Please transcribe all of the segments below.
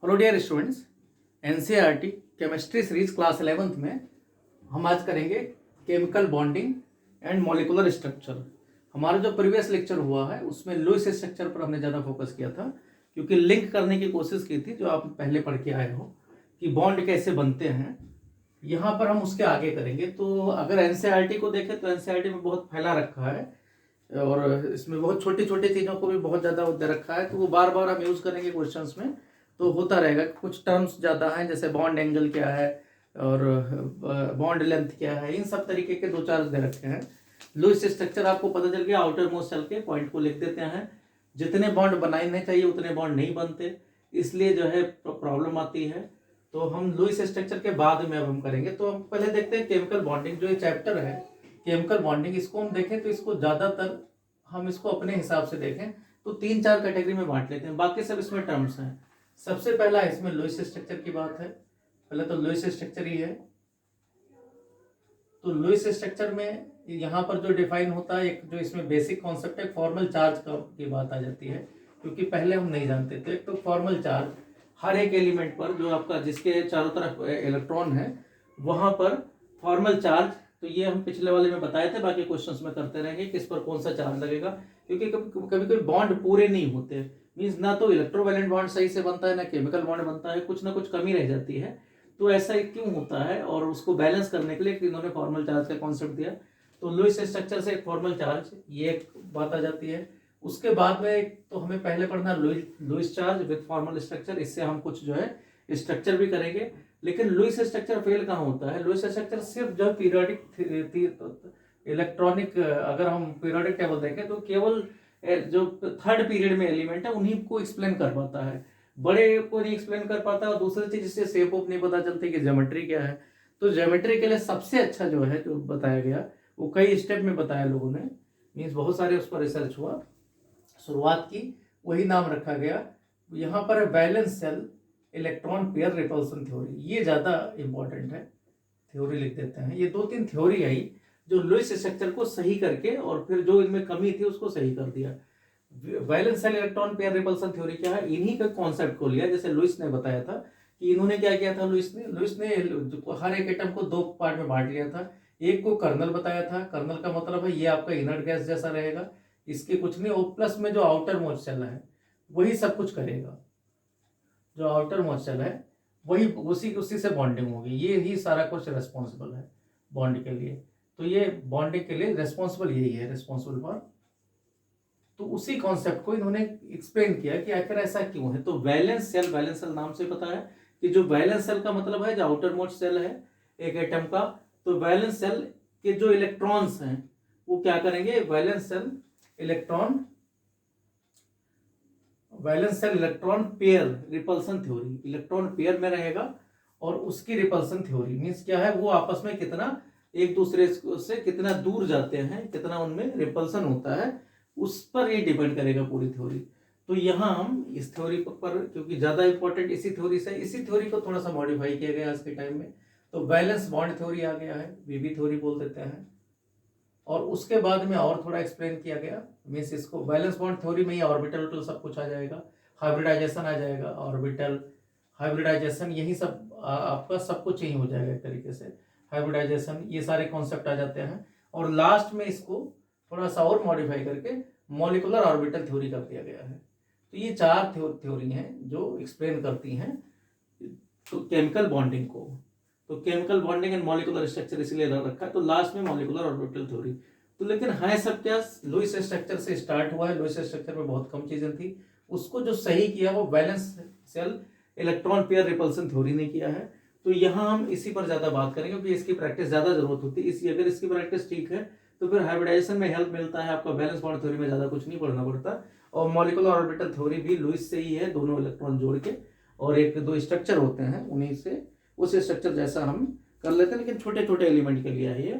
Hello dear students, NCERT chemistry series class 11th में हम आज करेंगे chemical bonding and molecular structure. हमारा जो प्रीवियस लेक्चर हुआ है उसमें लुईस स्ट्रक्चर पर हमने ज़्यादा फोकस किया था, क्योंकि लिंक करने की कोशिश की थी जो आप पहले पढ़ के आए हो कि बॉन्ड कैसे बनते हैं। यहाँ पर हम उसके आगे करेंगे। तो अगर एनसीईआरटी को देखें तो एनसीईआरटी में बहुत फैला रखा है और इसमें बहुत छोटी छोटी चीज़ों को भी बहुत ज़्यादा दे रखा है, तो वो बार बार हम यूज़ करेंगे क्वेश्चंस में। तो होता रहेगा कुछ टर्म्स ज़्यादा हैं, जैसे बॉन्ड एंगल क्या है और बॉन्ड लेंथ क्या है, इन सब तरीके के दो चार दे रखे हैं। लुईस स्ट्रक्चर आपको पता चल गया। आउटर मोस्ट सेल के पॉइंट को लिख देते हैं। जितने बॉन्ड बनाने चाहिए उतने बॉन्ड नहीं बनते, इसलिए जो है प्रॉब्लम आती है। तो हम लुईस स्ट्रक्चर के बाद में अब हम करेंगे। तो हम पहले देखते हैं केमिकल बॉन्डिंग, जो ये चैप्टर है केमिकल बॉन्डिंग, इसको हम देखें तो इसको ज़्यादातर हम इसको अपने हिसाब से देखें तो 3-4 कैटेगरी में बांट लेते हैं, बाकी सब इसमें टर्म्स हैं। सबसे पहला इसमें लुईस स्ट्रक्चर की बात है। पहले तो लुईस स्ट्रक्चर ही है। तो लुईस स्ट्रक्चर में यहाँ पर जो डिफाइन होता है, एक जो इसमें बेसिक कॉन्सेप्ट है, फॉर्मल चार्ज की बात आ जाती है, क्योंकि पहले हम नहीं जानते थे। एक तो फॉर्मल चार्ज, हर एक एलिमेंट पर जो आपका जिसके चारों तरफ इलेक्ट्रॉन है वहां पर फॉर्मल चार्ज। तो ये हम पिछले वाले में बताए थे, बाकी क्वेश्चंस में करते रहेंगे किस पर कौन सा चार्ज लगेगा, क्योंकि कभी कभी बॉन्ड पूरे नहीं होते। मीन्स ना तो इलेक्ट्रोवैलेंट बॉन्ड सही से बनता है ना केमिकल बॉन्ड बनता है, कुछ ना कुछ कमी रह जाती है। तो ऐसा क्यों होता है, और उसको बैलेंस करने के लिए इन्होंने फॉर्मल चार्ज का कॉन्सेप्ट दिया। तो लुईस स्ट्रक्चर से एक फॉर्मल चार्ज, ये एक बात आ जाती है। उसके बाद में तो हमें पहले पढ़ना Lewis charge with formal structure. इससे हम कुछ जो है स्ट्रक्चर भी करेंगे। लेकिन लुईस स्ट्रक्चर फेल कहाँ होता है? लुईस स्ट्रक्चर सिर्फ जो पीरियोडिक इलेक्ट्रॉनिक, अगर हम पीरियोडिक टेबल देखें तो केवल जो थर्ड पीरियड में एलिमेंट है उन्हीं को एक्सप्लेन कर पाता है, बड़े को नहीं एक्सप्लेन कर पाता। और दूसरी चीज, इससे शेप ऑफ नहीं पता चलती कि ज्योमेट्री क्या है। तो ज्योमेट्री के लिए सबसे अच्छा जो है जो बताया गया, वो कई स्टेप में बताया लोगों ने, मीन्स बहुत सारे उस पर रिसर्च हुआ, शुरुआत की, वही नाम रखा गया। यहाँ पर balance cell electron pair repulsion theory, ये ज्यादा इंपॉर्टेंट है। थ्योरी लिख देते हैं। ये 2-3 थ्योरी आई जो लुईस स्ट्रक्चर को सही करके और फिर जो इनमें कमी थी उसको सही कर दिया। Valence shell electron pair repulsion theory क्या है? इन्हीं का कॉन्सेप्ट को लिया, जैसे लुईस ने बताया था कि इन्होंने क्या किया था। लुईस ने हर एक एटम को 2 पार्ट में बांट लिया था। एक को कर्नल बताया था। कर्नल का मतलब है ये आपका इनर्ट गैस जैसा रहेगा, इसके कुछ नहीं। और प्लस में जो आउटर मोस्ट सेल है वही सब कुछ करेगा। जो आउटर मोस्ट सेल है वही उसी से बॉन्डिंग होगी। ये ही सारा कुछ रेस्पॉन्सिबल है बॉन्ड के लिए। तो ये बॉन्डिंग के लिए रेस्पॉन्सिबल यही है, रेस्पॉन्सिबल फॉर। तो उसी कॉन्सेप्ट को इन्होंने एक्सप्लेन किया कि आखिर ऐसा क्यों है। तो वैलेंस सेल नाम से पता है कि जो वैलेंस सेल का मतलब है जो आउटर मोस्ट सेल है एक एटम का। तो वैलेंस सेल के जो इलेक्ट्रॉन्स हैं वो क्या करेंगे? Valence shell electron pair repulsion theory, electron pair में रहेगा और उसकी रिपल्सन थ्योरी मीन्स क्या है? वो आपस में कितना एक दूसरे से कितना दूर जाते हैं, कितना उनमें रिपल्सन होता है, उस पर ये डिपेंड करेगा पूरी थ्योरी। तो यहाँ हम इस थ्योरी पर, क्योंकि ज्यादा इंपॉर्टेंट इसी थ्योरी को थोड़ा सा मॉडिफाई किया गया आज के टाइम में। तो बैलेंस बॉन्ड थ्योरी आ गया है, वीबी थ्योरी बोल देते हैं। और उसके बाद में और थोड़ा एक्सप्लेन किया गया, मीन्स इसको बैलेंस बॉन्ड थ्योरी में ही ऑर्बिटल सब कुछ आ जाएगा, हाइब्रिडाइजेशन आ जाएगा, ऑर्बिटल हाइब्रिडाइजेशन, यही सब आपका सब कुछ यही हो जाएगा एक तरीके से। हाइब्रिडाइजेशन, ये सारे कॉन्सेप्ट आ जाते हैं। और लास्ट में इसको थोड़ा सा और मॉडिफाई करके मॉलिकुलर ऑर्बिटल थ्योरी कर दिया गया है। तो ये 4 थ्योरी हैं जो एक्सप्लेन करती हैं तो केमिकल बॉन्डिंग को। तो chemical bonding and molecular structure इसलिए रखा है। तो लास्ट में मॉलिकुलर ऑर्बिटल थ्योरी। तो लेकिन है सब क्या? लुईस स्ट्रक्चर से स्टार्ट हुआ है। लुईस स्ट्रक्चर में बहुत कम चीजें थी, उसको जो सही किया वो valence shell electron pair repulsion theory ने किया है। तो यहाँ हम इसी पर ज्यादा बात करेंगे क्योंकि इसकी प्रैक्टिस ज्यादा जरूरत होती है। इसी अगर इसकी प्रैक्टिस ठीक है तो फिर हाइब्रिडाइजेशन में हेल्प मिलता है आपका, बैलेंस बॉन्ड थ्योरी में ज्यादा कुछ नहीं पढ़ना पड़ता। और मॉलिकुलर ऑर्बिटल थ्योरी भी लुईस से ही है, दोनों इलेक्ट्रॉन जोड़ के, और एक दो स्ट्रक्चर होते हैं उन्हीं से, उस स्ट्रक्चर जैसा हम कर लेते हैं, लेकिन छोटे छोटे एलिमेंट के लिए है ये।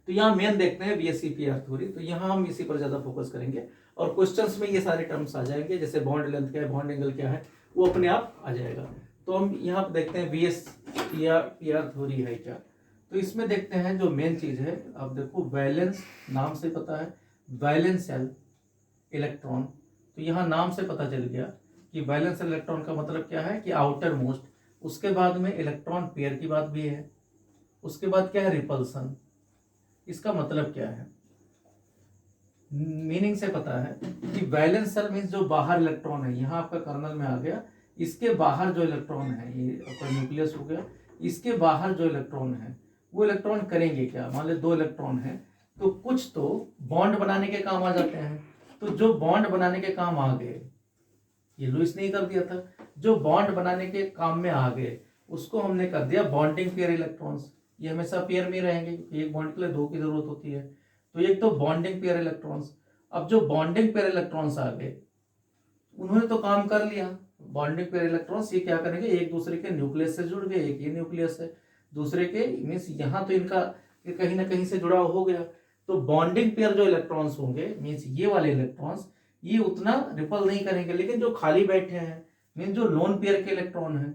तो यहाँ मेन देखते हैं VSEPR थ्योरी। तो यहाँ हम इसी पर ज्यादा फोकस करेंगे और क्वेश्चंस में ये सारे टर्म्स आ जाएंगे, जैसे बॉन्ड लेंथ क्या है, बॉन्ड एंगल क्या है, वो अपने आप आ जाएगा। तो हम यहाँ पर देखते हैं VSEPR थ्योरी है क्या। तो इसमें देखते हैं जो मेन चीज है, आप देखो वैलेंस, नाम से पता है वैलेंस सेल इलेक्ट्रॉन। तो यहाँ नाम से पता चल गया कि वैलेंस इलेक्ट्रॉन का मतलब क्या है कि आउटर मोस्ट, उसके बाद में इलेक्ट्रॉन पेयर की बात भी है, उसके बाद क्या है रिपल्सन। इसका मतलब क्या है, मीनिंग से पता है कि वैलेंस शेल मीन्स जो बाहर इलेक्ट्रॉन है, यहाँ आपका कर्नल में आ गया, इसके बाहर जो इलेक्ट्रॉन है, ये आपका न्यूक्लियस हो गया, इसके बाहर जो इलेक्ट्रॉन है वो इलेक्ट्रॉन करेंगे क्या। मान लो 2 इलेक्ट्रॉन है तो कुछ तो बॉन्ड बनाने के काम आ जाते हैं, तो जो बॉन्ड बनाने के काम आ गए, ये लुईस ने ही कर दिया था, जो बॉन्ड बनाने के काम में आ गए उसको हमने कर दिया बॉन्डिंग पेयर इलेक्ट्रॉन्स। ये हमेशा पेयर में रहेंगे क्योंकि एक बॉन्ड के लिए 2 की जरूरत होती है, तो एक तो बॉन्डिंग पेयर इलेक्ट्रॉन्स। अब जो बॉन्डिंग पेयर इलेक्ट्रॉन्स आ गए उन्होंने तो काम कर लिया, बॉन्डिंग पेयर इलेक्ट्रॉन्स ये क्या करेंगे, एक दूसरे के न्यूक्लियस से जुड़ गए, एक ये न्यूक्लियस है दूसरे के, मीन्स यहाँ तो इनका कहीं ना कहीं से जुड़ाव हो गया, तो बॉन्डिंग पेयर जो इलेक्ट्रॉन्स होंगे मीन्स ये वाले इलेक्ट्रॉन्स ये उतना रिपल नहीं करेंगे, लेकिन जो खाली बैठे हैं मीन्स जो लोन पेयर के इलेक्ट्रॉन है,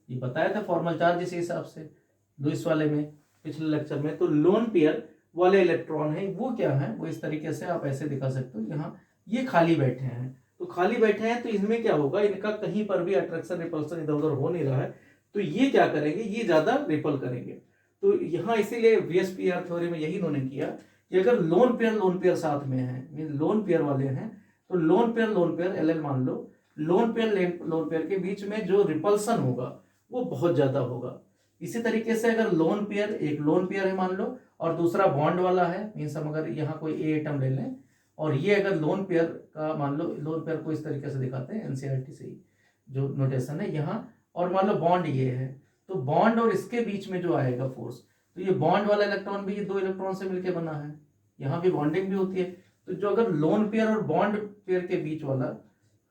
ये बताया था फॉर्मल चार्ज इस हिसाब से लुईस वाले में पिछले लेक्चर में, तो लोन पेयर वाले इलेक्ट्रॉन है वो क्या है, वो इस तरीके से आप ऐसे दिखा सकते हो, यहाँ ये खाली बैठे हैं, तो खाली बैठे हैं तो इसमें क्या होगा, इनका कहीं पर भी अट्रैक्शन रिपल्सन इधर उधर हो नहीं रहा है, तो ये क्या करेंगे, ये ज्यादा रिपल करेंगे। तो यहाँ इसीलिए वीएसपीआर थ्योरी में यही इन्होंने किया कि अगर लोन पेयर साथ में है, मीन लोन पेयर वाले हैं, तो लोन पेयर एल मान लो, लोन पेयर के बीच में जो रिपल्सन होगा वो बहुत ज्यादा होगा। इसी तरीके से अगर लोन पेयर, एक लोन पेयर है मान लो और दूसरा बॉन्ड वाला है, मीन्स हम अगर यहाँ कोई ए एटम ले लें और ये अगर लोन पेयर का मान लो, लोन पेयर को इस तरीके से दिखाते हैं एनसीईआरटी से ही जो नोटेशन है यहाँ, और मान लो बॉन्ड ये है, तो बॉन्ड और इसके बीच में जो आएगा फोर्स, तो ये बॉन्ड वाला इलेक्ट्रॉन भी ये 2 इलेक्ट्रॉन से मिलकर बना है, यहाँ भी बॉन्डिंग भी होती है, तो जो अगर लोन पेयर और बॉन्ड पेयर के बीच वाला,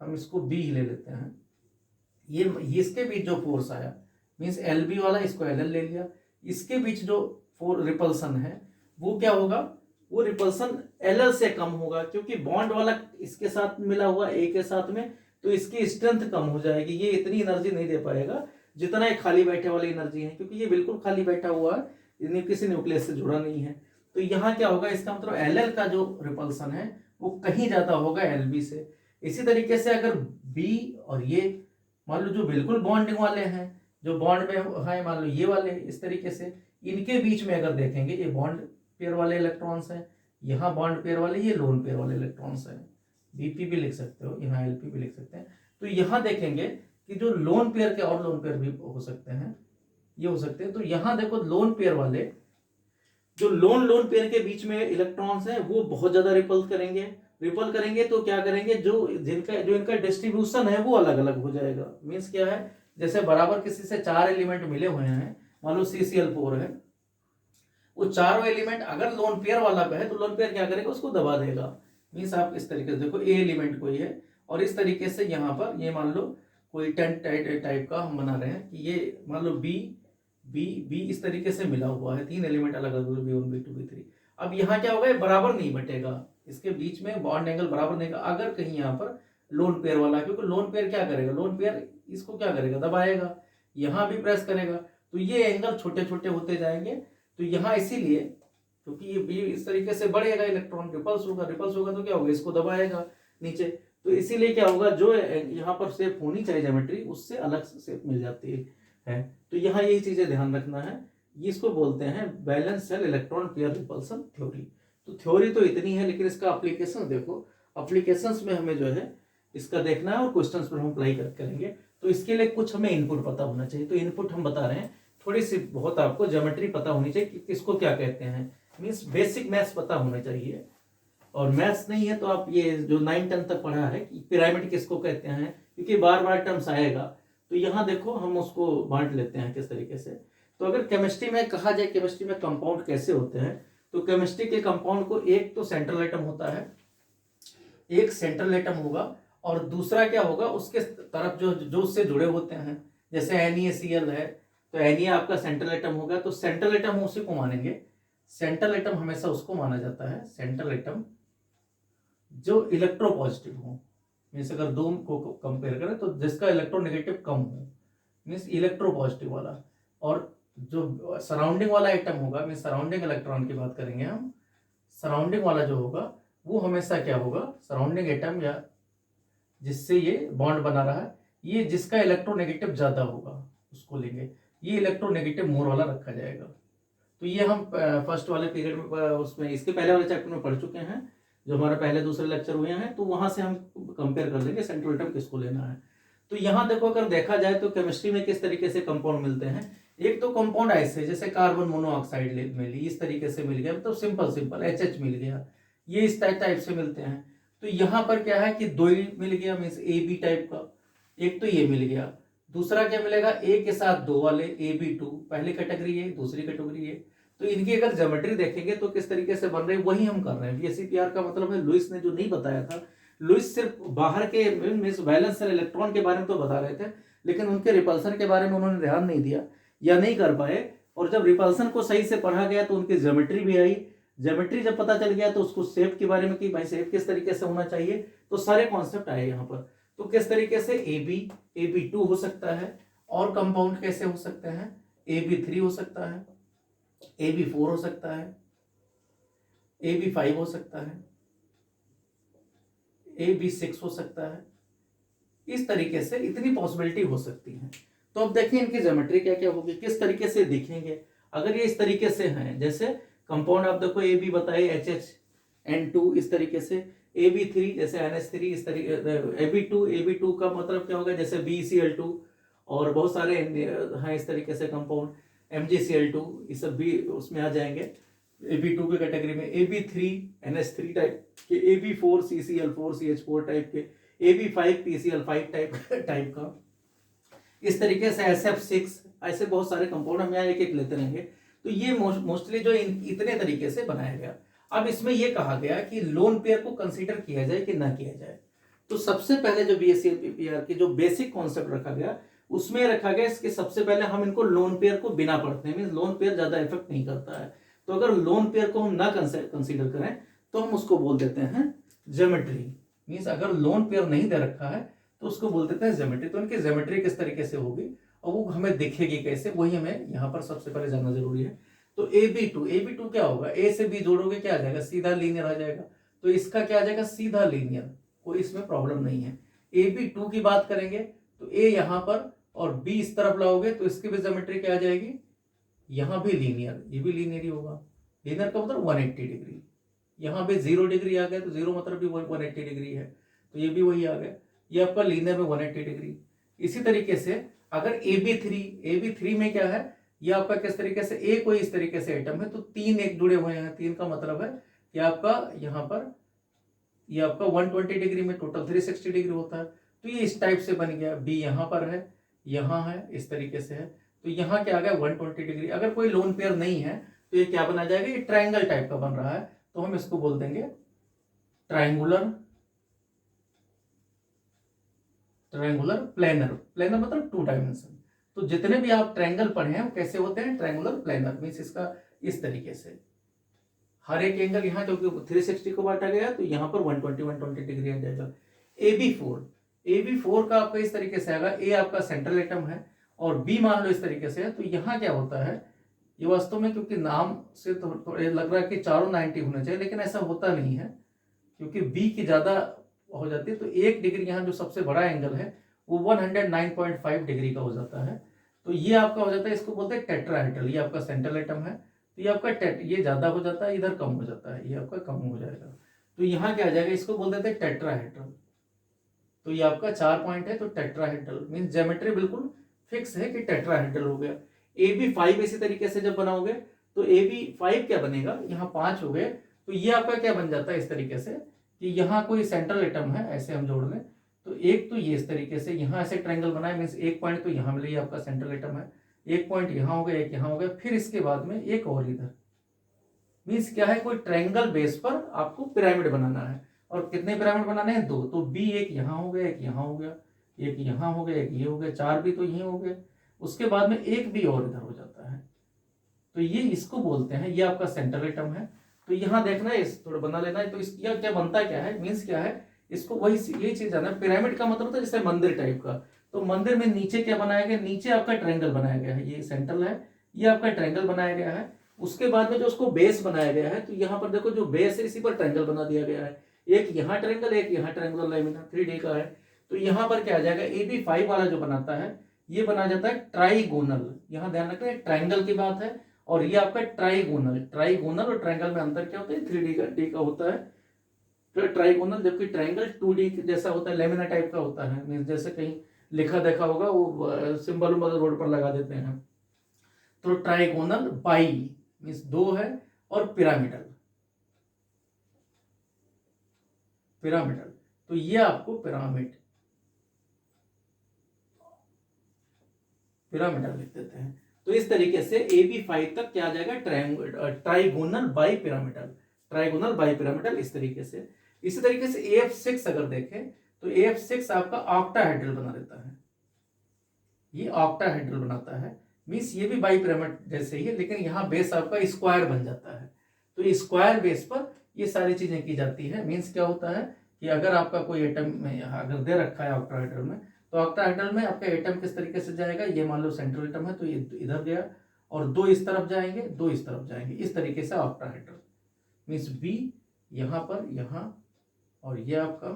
हम इसको बी ले लेते हैं, ये इसके बीच जो फोर्स आया मीन्स एल बी वाला, इसको एल एल ले लिया, इसके बीच जो रिपल्सन है वो क्या होगा, वो रिपल्सन एल एल से कम होगा, क्योंकि बॉन्ड वाला इसके साथ मिला हुआ ए के साथ में, तो इसकी स्ट्रेंथ कम हो जाएगी, ये इतनी एनर्जी नहीं दे पाएगा जितना एक खाली बैठे वाली एनर्जी है, क्योंकि ये बिल्कुल खाली बैठा हुआ है, किसी न्यूक्लियस से जुड़ा नहीं है, तो यहाँ क्या होगा, इसका मतलब एल एल का जो रिपल्सन है वो कहीं ज्यादा होगा एल बी से। इसी तरीके से अगर बी और ये मान लो जो बिल्कुल बॉन्डिंग वाले हैं, जो बॉन्ड में है मान लो ये वाले, इस तरीके से इनके बीच में अगर देखेंगे ये बॉन्ड पेयर वाले इलेक्ट्रॉन्स हैं, यहाँ बॉन्ड पेयर वाले, ये लोन पेयर वाले इलेक्ट्रॉन्स हैं, बीपी भी लिख सकते हो, यहाँ एलपी भी लिख सकते हैं, तो यहाँ देखेंगे कि जो लोन पेयर के और लोन पेयर भी हो सकते हैं, ये हो सकते हैं, तो यहाँ देखो लोन पेयर वाले, जो लोन पेयर के बीच में इलेक्ट्रॉन्स हैं वो बहुत ज्यादा रिपल करेंगे, तो क्या करेंगे, जो इनका डिस्ट्रीब्यूशन है वो अलग अलग हो जाएगा। मीन्स क्या है, जैसे बराबर किसी से 4 एलिमेंट मिले हुए हैं, मान लो CCl4 है, वो चारों एलिमेंट अगर लोन पेयर वाला पे है तो लोन पेयर क्या करेगा, उसको दबा देगा। मीन्स आप इस तरीके से देखो, ए एलिमेंट कोई है और इस तरीके से यहाँ पर ये मान लो कोई टेंट टाइप का हम बना रहे हैं कि ये मान लो बी बी बी इस तरीके से मिला हुआ है, 3 एलिमेंट अलग अलग, B1 B2 B3। अब यहाँ क्या होगा, ये बराबर नहीं बटेगा, इसके बीच में बॉन्ड एंगल बराबर नहीं का, अगर कहीं यहाँ पर लोन पेयर वाला, क्योंकि लोन पेयर क्या करेगा, लोन पेयर इसको क्या करेगा, दबाएगा, यहाँ भी प्रेस करेगा, तो ये एंगल छोटे छोटे होते जाएंगे, तो यहाँ इसीलिए क्योंकि ये इस तरीके से बढ़ेगा, इलेक्ट्रॉन रिपल्स होगा तो क्या होगा, इसको दबाएगा नीचे, तो इसीलिए क्या होगा, जो यहाँ पर शेप होनी चाहिए ज्योमेट्री उससे अलग शेप मिल जाती है। तो यहाँ यही चीजें ध्यान रखना है, ये इसको बोलते हैं balance cell electron pair repulsion theory. तो थ्योरी तो इतनी है, लेकिन इसका एप्लीकेशन देखो, एप्लीकेशंस में हमें जो है इसका देखना है और क्वेश्चंस पर हम अप्लाई करेंगे, तो इसके लिए कुछ हमें इनपुट पता होना चाहिए। तो इनपुट हम बता रहे हैं, थोड़ी सी बहुत आपको ज्योमेट्री पता होनी चाहिए कि किसको क्या कहते हैं, मीन्स बेसिक मैथ्स पता होना चाहिए, और मैथ्स नहीं है तो आप ये जो 9-10 तक पढ़ा है कि पिरामिड किसको कहते हैं, क्योंकि बार बार टर्म्स आएगा, तो यहाँ देखो हम उसको बांट लेते हैं किस तरीके से। तो अगर केमिस्ट्री में कहा जाए, केमिस्ट्री में कंपाउंड कैसे होते हैं, तो केमिस्ट्री के कंपाउंड को एक तो सेंट्रल एटम होता है, एक सेंट्रल एटम होगा, और दूसरा क्या होगा, उसके तरफ जो उससे जुड़े होते हैं, जैसे NaCl है तो Na आपका सेंट्रल एटम होगा, तो सेंट्रल एटम उसी को मानेंगे, सेंट्रल एटम हमेशा उसको माना जाता है, सेंट्रल एटम जो इलेक्ट्रोपॉजिटिव हो, मीन्स अगर दो को कंपेयर करें तो जिसका इलेक्ट्रोनेगेटिव कम हो, मीन्स इलेक्ट्रोपॉजिटिव वाला, और जो सराउंडिंग वाला एटम होगा, मीन्स सराउंडिंग इलेक्ट्रॉन की बात करेंगे हम, सराउंडिंग वाला जो होगा वो हमेशा क्या होगा, सराउंडिंग एटम या जिससे ये बॉन्ड बना रहा है, ये जिसका इलेक्ट्रोनेगेटिव ज़्यादा होगा उसको लेंगे, ये इलेक्ट्रोनेगेटिव मोर वाला रखा जाएगा। तो ये हम फर्स्ट वाले पीरियड में उसमें इसके पहले वाले चैप्टर में पढ़ चुके हैं, जो हमारे पहले दूसरे लेक्चर हुए हैं, तो वहाँ से हम कंपेयर कर लेंगे सेंट्रल एटम किसको लेना है। तो यहाँ देखो अगर देखा जाए तो केमिस्ट्री में किस तरीके से कंपाउंड मिलते हैं, एक तो कंपाउंड ऐसे जैसे कार्बन मोनोऑक्साइड मिली, इस तरीके से मिल गया, मतलब सिंपल HH मिल गया, ये इस टाइप से मिलते हैं। तो यहाँ पर क्या है कि दो ही मिल गया, मीन्स AB टाइप का, एक तो ये मिल गया, दूसरा क्या मिलेगा, A के साथ दो वाले AB2, पहली कैटेगरी है, दूसरी कैटेगरी है। तो इनकी अगर ज्योमेट्री देखेंगे तो किस तरीके से बन रहे हैं वही हम कर रहे हैं। VSEPR का मतलब है, लुईस ने जो नहीं बताया था, लुईस सिर्फ बाहर के मीन्स वैलेंस और इलेक्ट्रॉन के बारे में तो बता रहे थे, लेकिन उनके रिपल्सन के बारे में उन्होंने ध्यान नहीं दिया या नहीं कर पाए। और जब रिपल्सन को सही से पढ़ा गया तो उनकी ज्योमेट्री भी आई, ज्योमेट्री जब पता चल गया तो उसको शेप के बारे में कि भाई शेप किस तरीके से होना चाहिए, तो सारे कॉन्सेप्ट आए यहाँ पर। तो किस तरीके से AB2 हो सकता है, और कंपाउंड कैसे हो सकते हैं, AB3 हो सकता है, AB4 हो सकता है, AB5 हो सकता है, AB6 हो सकता है, इस तरीके से इतनी पॉसिबिलिटी हो सकती है। तो अब देखिए इनकी ज्योमेट्री क्या क्या होगी, किस तरीके से दिखेंगे। अगर ये इस तरीके से हैं, जैसे कंपाउंड आप देखो AB बताइए HHN2, इस तरीके से AB3 जैसे NH3, इस तरीके AB2 का मतलब क्या होगा, जैसे BeCl2, और बहुत सारे हैं इस तरीके से कंपाउंड, MgCl2, ये सब भी उसमें आ जाएंगे AB2 की कैटेगरी में। AB3 NH3 टाइप के, AB4 CCl4 CH4 टाइप के, AB5 PCl5 टाइप का, इस तरीके से SF6, ऐसे बहुत सारे कंपाउंड हम यहाँ एक एक लेते रहेंगे। तो ये मोस्टली जो इतने तरीके से बनाया गया। अब इसमें यह कहा गया कि लोन पेयर को कंसीडर किया जाए कि ना किया जाए। तो सबसे पहले जो BSEPR की जो बेसिक कॉन्सेप्ट रखा गया, उसमें रखा गया इसके सबसे पहले हम इनको लोन पेयर को बिना पढ़ते हैं, मीन लोन पेयर ज्यादा इफेक्ट नहीं करता है। तो अगर लोन पेयर को हम ना कंसीडर करें तो हम उसको बोल देते हैं ज्योमेट्री, मीन्स अगर लोन पेयर नहीं दे रखा है तो उसको बोल देते हैं ज्योमेट्री। तो उनकी ज्योमेट्री किस तरीके से होगी और वो हमें दिखेगी कैसे, वही हमें यहाँ पर सबसे पहले जानना जरूरी है। तो AB2 क्या होगा, A से B जोड़ोगे क्या आ जाएगा, सीधा लीनियर आ जाएगा। तो इसका क्या आ जाएगा, सीधा लीनियर, कोई इसमें प्रॉब्लम नहीं है। AB2 की बात करेंगे तो A यहाँ पर और B इस तरफ लाओगे तो इसकी भी ज्योमेट्री क्या आ जाएगी, यहाँ भी लीनियर, ये भी लीनियर ही होगा। लीनियर का मतलब 180 डिग्री, यहाँ पे 0 डिग्री आ गया तो 0 मतलब भी 180 डिग्री है, तो ये भी वही आ गया, ये आपका लीनियर में 180 डिग्री। इसी तरीके से अगर AB3 में क्या है, ये आपका किस तरीके से, A कोई इस तरीके से एटम है तो 3 एक जुड़े हुए हैं, 3 का मतलब है कि आपका यहाँ पर ये आपका 120 डिग्री में टोटल 360 डिग्री होता है। तो ये इस टाइप से बन गया, B यहाँ पर है, यहाँ है, इस तरीके से है, तो यहाँ क्या आ गया 120 डिग्री। अगर कोई लोन पेयर नहीं है तो ये क्या बना जाएगा, ये ट्रायंगल टाइप का बन रहा है, तो हम इसको बोल देंगे ट्रायंगुलर प्लेनर मतलब 2 डायमेंशन। तो जितने भी आप ट्रायंगल पढ़े हैं वो कैसे होते हैं, ट्रायंगुलर प्लेनर, मीन्स इसका इस तरीके से हर एक एंगल यहाँ क्योंकि 360 को बांटा गया तो यहाँ पर 120 डिग्री आ जाएगा। AB4 का आपका इस तरीके से आएगा, A आपका सेंट्रल एटम है और B मान लो इस तरीके से है। तो यहाँ क्या होता है, ये वास्तव में क्योंकि नाम से तो लग रहा है कि चारों 90 होने चाहिए, लेकिन ऐसा होता नहीं है क्योंकि B की ज्यादा हो जाती है। तो 1 डिग्री यहाँ जो सबसे बड़ा एंगल है वो 109.5 डिग्री का हो जाता है, तो ये आपका हो जाता है, इसको बोलते हैं टेट्राहेड्रल। ये आपका सेंट्रल एटम है तो ये आपका ये ज्यादा हो जाता है, इधर कम हो जाता है, ये आपका कम हो जाएगा। तो यहाँ क्या आ जाएगा, इसको बोल देते हैं टेट्राहेड्रल। तो ये आपका 4 पॉइंट है, तो टेट्राहेड्रल मीन्स ज्योमेट्री बिल्कुल फिक्स है कि टेट्राहेड्रल हो गया। AB5 इसी तरीके से जब बनाओगे तो AB5 क्या बनेगा, यहाँ 5 हो गए, तो ये आपका क्या बन जाता है इस तरीके से कि यहाँ कोई सेंट्रल एटम है, ऐसे हम जोड़ लें तो एक तो ये इस तरीके से यहाँ ऐसे ट्रायंगल बनाए, मीन्स एक पॉइंट तो यहाँ मिले, आपका सेंट्रल एटम है, एक पॉइंट यहाँ हो गया, एक यहाँ हो गया, फिर इसके बाद में एक और इधर, मीन्स क्या है, कोई ट्रायंगल बेस पर आपको पिरामिड बनाना है। और कितने पिरामिड बनाने हैं, 2। तो B एक यहाँ हो गया, एक यहाँ हो गया, एक यहाँ हो गया, एक ये हो गया, 4 B तो यही हो गए, उसके बाद में एक B और इधर हो जाता है। तो ये इसको बोलते हैं, ये आपका सेंट्रल एटम है। तो यहाँ देखना है, इस थोड़ा बना लेना है। तो इसका क्या बनता है, क्या है, मीन्स क्या है, इसको वही ये चीज जाना है। पिरामिड का मतलब होता है जैसे मंदिर टाइप का, तो मंदिर में नीचे क्या बनाया गया, नीचे आपका ट्रायंगल बनाया गया है, ये सेंट्रल है, ये आपका ट्रायंगल बनाया गया है। उसके बाद में जो उसको बेस बनाया गया है, तो यहाँ पर देखो जो बेस है इसी पर ट्रायंगल बना दिया गया है, एक यहाँ ट्रायंगल, एक यहाँ ट्रायंगुलर लैमिना 3D का है। तो यहाँ पर क्या आ जाएगा, AB5 वाला जो बनाता है ये बना जाता है ट्राइगोनल। यहाँ ध्यान रखना ट्राइंगल की बात है, और ये आपका ट्राइगोनल। ट्राइगोनल और ट्राइंगल में अंतर क्या होता है, 3D का डी का होता है तो ट्राइगोनल, जबकि ट्राइंगल 2D जैसा होता है, लेमिना टाइप का होता है। मीन्स जैसे कहीं लिखा देखा होगा वो सिंबल रोड पर लगा देते हैं। तो ट्राइगोनल, बाई मीन्स दो है, और पिरामिडल, पिरामिडल तो ये आपको पिरामिड, पिरामिडल लिख देते हैं। तो इस तरीके से AB5 तक क्या आ जाएगा, trigonal bi pyramidal, trigonal bi pyramidal इस तरीके से। इसी तरीके से AF6 अगर देखें तो AF6 आपका ऑक्टाहेड्रल बना देता है, ये ऑक्टाहेड्रल बनाता है। मीन्स ये भी बाई पिरामिड जैसे ही है, लेकिन यहाँ बेस आपका स्क्वायर बन जाता है। तो स्क्वायर बेस पर ये सारी चीजें की जाती है। मीन्स क्या होता है कि अगर आपका कोई एटम में अगर दे रखा है ऑक्टाहेड्रल में, तो ऑक्टाहेड्रल में आपका एटम किस तरीके से जाएगा, ये मान लो सेंट्रल एटम है तो ये इधर गया, और दो इस तरफ जाएंगे, दो इस तरफ जाएंगे, इस तरीके से ऑक्टाहेड्रल। मीन्स बी यहाँ पर, यहाँ, और ये आपका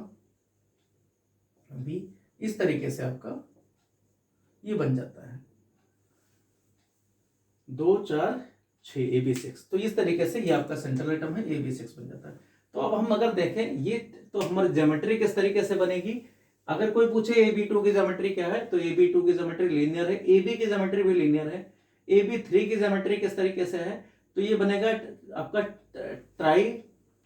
बी, इस तरीके से आपका ये बन जाता है 2 4 6 AB6। तो इस तरीके से ये आपका सेंट्रल एटम है, AB6 बन जाता है। तो अब हम अगर देखें ये, तो हमारी ज्योमेट्री किस तरीके से बनेगी। अगर कोई पूछे AB2 की ज्योमेट्री क्या है, तो AB2 की ज्योमेट्री लीनियर है, AB की ज्योमेट्री भी लीनियर है। AB3 की ज्योमेट्री किस तरीके से है, तो ये बनेगा आपका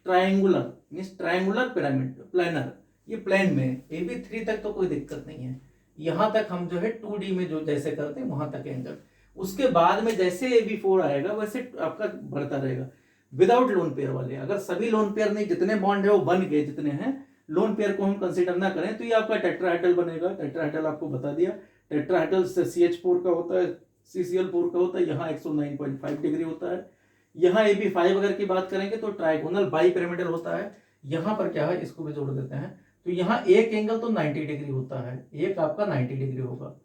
triangular means triangular pyramid, planar, ये प्लेन में है। AB3 तक तो कोई दिक्कत नहीं है, यहां तक हम जो है 2D में जो जैसे करते हैं वहां तक एंगल। उसके बाद में जैसे AB4 आएगा वैसे आपका बढ़ता रहेगा। विदाउट लोन पेयर वाले, अगर सभी लोन पेयर नहीं, जितने बॉन्ड है वो बन गए, जितने हैं लोन पेयर को हम कंसीडर ना करें, तो ये आपका टेट्राहेड्रल बनेगा। टेट्राहेड्रल आपको बता दिया, टेट्राहेड्रल CH4 का होता है, CCl4 का होता है, यहाँ 109.5 डिग्री होता है। यहाँ AB5 अगर की बात करेंगे तो ट्राइगोनल बाई पिरामिडल होता है। यहाँ पर क्या है, इसको भी जोड़ देते हैं, तो यहाँ एक एंगल तो 90 डिग्री होता है, एक आपका 90 डिग्री होगा,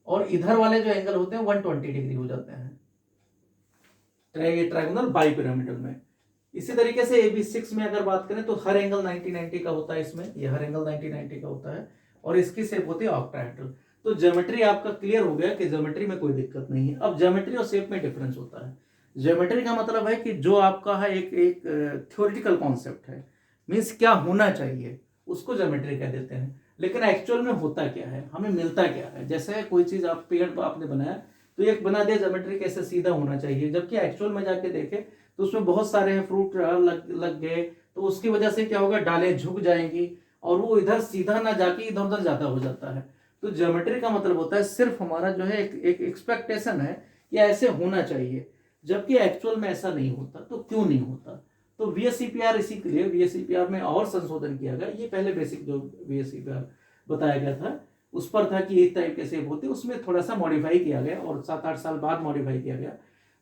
और इधर वाले जो एंगल होते हैं 120 डिग्री हो जाते हैं ट्राइगोनल बाई पिरामिडल में। इसी तरीके से AB6 में अगर बात करें तो हर एंगल 90 का होता है, इसमें ये हर एंगल 90 का होता है, और इसकी शेप होती है ऑक्टाहेड्रल। तो ज्योमेट्री आपका क्लियर हो गया कि ज्योमेट्री में कोई दिक्कत नहीं है। अब ज्योमेट्री और शेप में डिफरेंस होता है। ज्योमेट्री का मतलब है कि जो आपका है एक थ्योरेटिकल कॉन्सेप्ट है, मीन्स क्या होना चाहिए, उसको ज्योमेट्री कह देते हैं। लेकिन एक्चुअल में होता क्या है, हमें मिलता क्या है। जैसे कोई चीज आप पेड़ आपने बनाया तो एक बना दिया ज्योमेट्री कैसे सीधा होना चाहिए, जबकि एक्चुअल में जाके देखे तो उसमें बहुत सारे हैं, फ्रूट लग गए, तो उसकी वजह से क्या होगा, डालें झुक जाएंगी और वो इधर सीधा ना जाके इधर उधर ज्यादा हो जाता है। तो ज्योमेट्री का मतलब होता है सिर्फ हमारा जो है एक एक्सपेक्टेशन है कि ऐसे होना चाहिए, जबकि एक्चुअल में ऐसा नहीं होता। तो क्यों नहीं होता, तो VSEPR इसी के लिए VSEPR में और संशोधन किया गया। ये पहले बेसिक जो VSEPR बताया गया था उस पर था कि इस टाइप के शेप होते, उसमें थोड़ा सा मॉडिफाई किया गया और 7-8 साल बाद मॉडिफाई किया गया।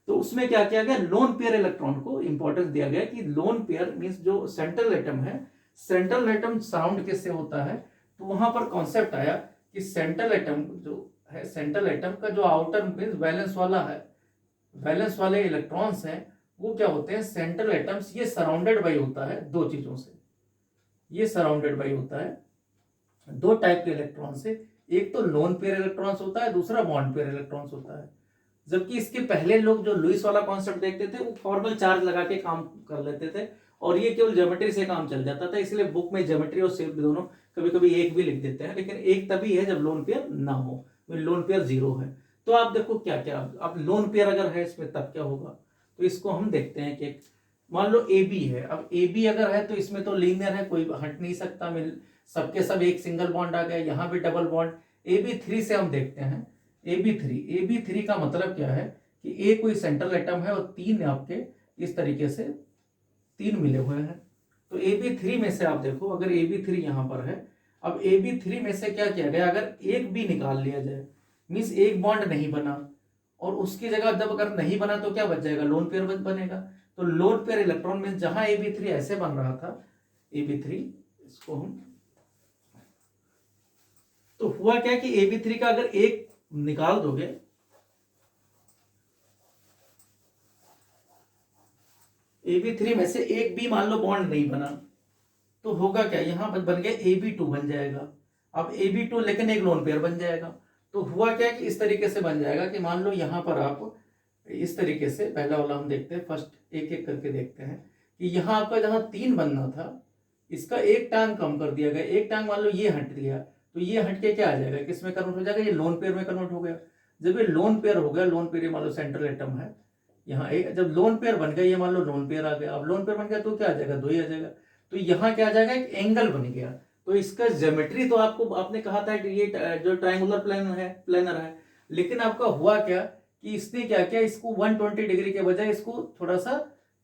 तो उसमें क्या किया गया, लोन पेयर इलेक्ट्रॉन को इंपॉर्टेंस दिया गया कि लोन पेयर मींस जो सेंट्रल एटम है, सेंट्रल एटम सराउंड किससे होता है, तो वहां पर कॉन्सेप्ट आया कि सेंट्रल एटम जो है, सेंट्रल एटम का जो आउटर मींस वैलेंस वाला है, वैलेंस वाले इलेक्ट्रॉन्स हैं वो क्या होते हैं, सेंट्रल एटम्स, ये सराउंडेड बाई होता है दो चीजों से, ये सराउंडेड बाई होता है दो टाइप के इलेक्ट्रॉन से। एक तो लोन पेयर इलेक्ट्रॉन्स होता है, दूसरा बॉन्ड पेयर इलेक्ट्रॉन्स होता है। जबकि इसके पहले लोग जो लुईस वाला कॉन्सेप्ट देखते थे वो फॉर्मल चार्ज लगा के काम कर लेते थे, और ये केवल ज्योमेट्री से काम चल जाता था। इसलिए बुक में ज्योमेट्री और शेप दोनों कभी कभी एक भी लिख देते हैं, लेकिन एक तभी है जब लोन पेयर ना हो, लोन पेयर 0 है। तो आप देखो क्या क्या, अब लोन पेयर अगर है इसमें तब क्या होगा, तो इसको हम देखते हैं कि मान लो AB है। अब AB अगर है तो इसमें तो लीनियर है, कोई हट नहीं सकता, मिल सबके सब एक सिंगल बॉन्ड आ गया, यहाँ भी डबल बॉन्ड। AB3 से हम देखते हैं, AB3 का मतलब क्या है कि एक कोई सेंट्रल एटम है और 3 आपके इस तरीके से 3 मिले हुए हैं। तो AB3 में से आप देखो, अगर AB3 यहाँ पर है, अब AB3 में से क्या किया गया, अगर एक भी निकाल लिया जाए, मीन्स एक बॉन्ड नहीं बना, और उसकी जगह जब अगर नहीं बना तो क्या बच जाएगा, लोन पेयर बनेगा। तो लोन पेयर इलेक्ट्रॉन में जहां AB3 ऐसे बन रहा था, AB3 इसको हम, तो हुआ क्या कि AB3 का अगर एक निकाल दोगे, AB3 में से एक भी मान लो बॉन्ड नहीं बना, तो होगा क्या, यहां बन गया AB2 बन जाएगा। अब Ab2 लेकिन एक लोन पेयर बन जाएगा। तो हुआ क्या कि इस तरीके से बन जाएगा कि मान लो यहाँ पर आप इस तरीके से, पहला वाला हम देखते हैं, फर्स्ट एक एक करके देखते हैं कि यहाँ आपका जहाँ 3 बनना था इसका एक टांग कम कर दिया गया, एक टांग मान लो ये हट दिया, तो ये हट के क्या आ जाएगा, किस में कन्वर्ट हो जाएगा, ये लोन पेयर में कन्वर्ट हो गया। जब ये लोन पेयर हो गया, लोन पेयर मान लो सेंट्रल एटम है यहाँ एक, जब लोन पेयर बन गया, ये मान लो लोन पेयर आ गया, अब लोन पेयर बन गया तो क्या आ जाएगा, 2 ही आ जाएगा। तो यहाँ क्या आ जाएगा, एक एंगल बन गया। तो इसका ज्योमेट्री तो आपको आपने कहा था कि ये जो ट्रायंगुलर प्लेनर है, लेकिन आपका हुआ क्या कि इसने क्या किया, इसको 120 डिग्री के बजाय इसको थोड़ा सा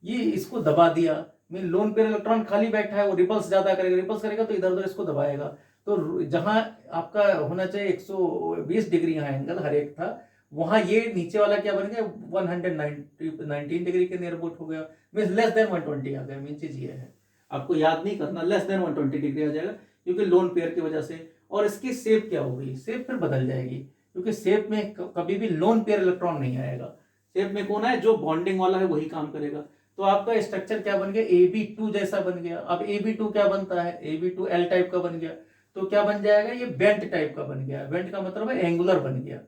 ये इसको दबा दिया। मीन लोन पेयर इलेक्ट्रॉन खाली बैठा है, वो रिपल्स ज्यादा करेगा, रिपल्स करेगा तो इधर उधर इसको दबाएगा। तो जहां आपका होना चाहिए 120 डिग्री यहाँ एंगल हर एक था, वहां ये नीचे वाला क्या बन गया, 119 डिग्री के नियर अबाउट हो गया, मीन लेस देन 120 आ गया। मीन चीज ये है, आपको याद नहीं करना, लेस देन 120 डिग्री आ जाएगा क्योंकि लोन पेयर की वजह से। और इसकी शेप क्या होगी, शेप फिर बदल जाएगी क्योंकि शेप में कभी भी लोन पेयर इलेक्ट्रॉन नहीं आएगा। शेप में कौन है, जो बॉन्डिंग वाला है वही काम करेगा। तो आपका स्ट्रक्चर क्या बन गया, Ab2 जैसा बन गया। अब Ab2 क्या बनता है, Ab2 L टाइप का बन गया। तो क्या बन जाएगा, ये बेंट टाइप का बन गया। बेंट का मतलब है एंगुलर बन गया,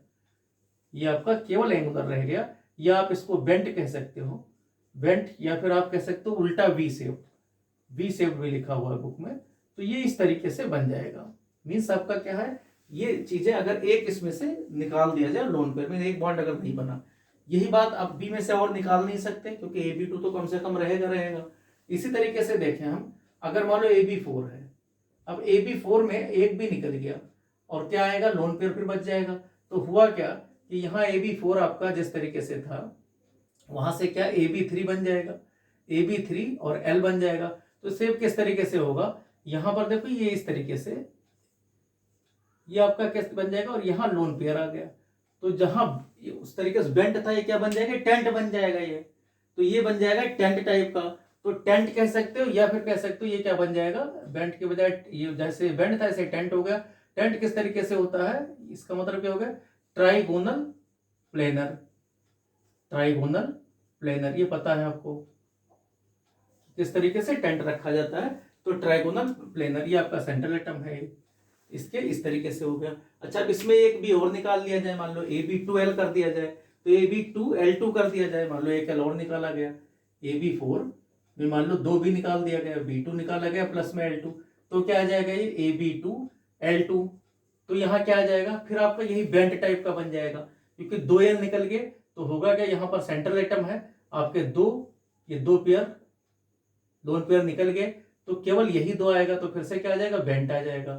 ये आपका केवल एंगुलर रह गया, या आप इसको बेंट कह सकते हो, बेंट, या फिर आप कह सकते हो उल्टा वी शेप, वी शेप भी लिखा हुआ है बुक में। तो ये इस तरीके से बन जाएगा। मीन्स आपका क्या है, ये चीजें अगर एक इसमें से निकाल दिया जाए लोन पेयर में, एक बॉन्ड अगर नहीं बना, यही बात आप बी में से और निकाल नहीं सकते क्योंकि Ab2 तो कम से कम रहेगा। इसी तरीके से देखें हम, अगर मान लो Ab4 है, अब Ab4 में एक भी निकल गया और क्या आएगा, लोन पेयर फिर बच जाएगा। तो हुआ क्या कि यहाँ Ab4 आपका जिस तरीके से था, वहां से क्या Ab3 बन जाएगा, Ab3 और L बन जाएगा। तो शेप किस तरीके से होगा, यहां पर देखो ये इस तरीके से, ये आपका कैसे बन जाएगा, और यहाँ लोन पेयर आ गया। तो जहां उस तरीके से बेंट था, ये क्या बन जाएगा, टेंट बन जाएगा ये। तो ये बन जाएगा टेंट टाइप का। तो टेंट कह सकते हो, या फिर कह सकते हो ये क्या बन जाएगा, बेंट के बजाय ये जैसे बेंट था ऐसे टेंट हो गया। टेंट किस तरीके से होता है, इसका मतलब क्या हो गया, ट्राइगोनल प्लेनर। ट्राइगोनल प्लेनर ये पता है आपको किस तरीके से टेंट रखा जाता है। तो ट्राइगोनल प्लेनर, ये आपका सेंट्रल एटम है, इसके इस तरीके से हो गया। अच्छा, अब इसमें एक भी और निकाल लिया जाए, मान लो Ab2L कर दिया जाए, तो Ab2L2 कर दिया जाए, मान लो एक L और निकाला गया। Ab4 में मान लो 2 भी निकाल दिया गया, B2 निकाला गया प्लस में L2, तो क्या आ जाएगा ये Ab2L2। तो यहाँ क्या आ जाएगा, फिर आपका यही बेंट टाइप का बन जाएगा क्योंकि 2 L निकल गए। तो होगा क्या, यहाँ पर सेंट्रल एटम है आपके 2, ये 2 पेयर लोन पेयर निकल गए, तो केवल यही 2 आएगा। तो फिर से क्या आ जाएगा, बेंट आ जाएगा,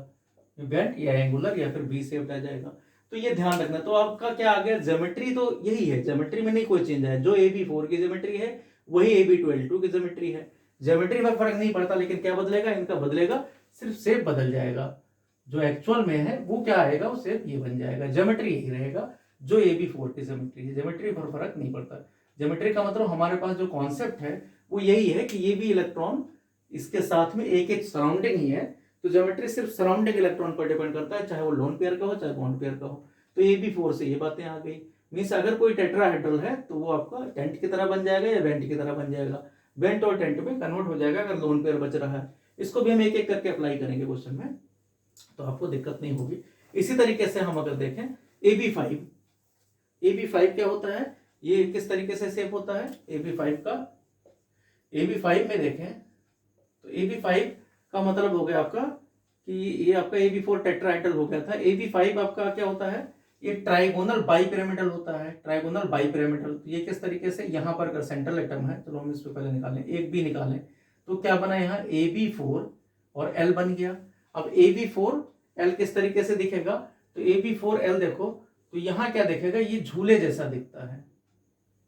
बेंट या एंगुलर या फिर बी शेप आ जाएगा। तो ये ध्यान रखना। तो आपका क्या आ गया, ज्योमेट्री तो यही है, ज्योमेट्री में नहीं कोई चेंज है। जो Ab4 की ज्योमेट्री है वही Ab2L2 की ज्योमेट्री है। ज्योमेट्री में फर्क नहीं पड़ता, लेकिन क्या बदलेगा, इनका बदलेगा, सिर्फ शेप बदल जाएगा। जो एक्चुअल में है वो क्या आएगा, वो शेप ये बन जाएगा, ज्योमेट्री यही रहेगा जो Ab4 की ज्योमेट्री है। ज्योमेट्री पर फर्क नहीं पड़ता। ज्योमेट्री का मतलब हमारे पास जो कॉन्सेप्ट है वो यही है कि ये भी इलेक्ट्रॉन इसके साथ में एक एक सराउंडिंग ही है। तो ज्योमेट्री सिर्फ सराउंडिंग इलेक्ट्रॉन पर डिपेंड करता है, चाहे वो लोन पेयर का हो चाहे बॉन्ड पेयर का हो। तो Ab4 से ये बातें आ गई। मीन्स अगर कोई टेट्राहेड्रल है तो वो आपका टेंट की तरह बन जाएगा या बेंट की तरह बन जाएगा। बेंट और टेंट में कन्वर्ट हो जाएगा अगर लोन पेयर बच रहा है। इसको भी हम एक एक करके अप्लाई करेंगे क्वेश्चन में, तो आपको दिक्कत नहीं होगी। इसी तरीके से हम अगर देखें Ab5, Ab5 क्या होता है, ये किस तरीके से शेप होता है Ab5 का। Ab5 में देखें तो Ab5 का मतलब हो गया आपका कि ये आपका Ab4 टेट्राहेड्रल हो गया था। Ab5 आपका क्या होता है, ये ट्राइगोनल बाइपिरामिडल होता है, ट्राइगोनल बाइपिरामिडल। तो ये किस तरीके से, यहाँ पर अगर सेंट्रल एटम है, चलो हम इसको पहले निकालें, एक भी निकालें, तो क्या बना यहाँ Ab4 और L बन गया। अब Ab4L किस तरीके से दिखेगा, तो Ab4L देखो, तो यहाँ क्या दिखेगा, ये झूले जैसा दिखता है।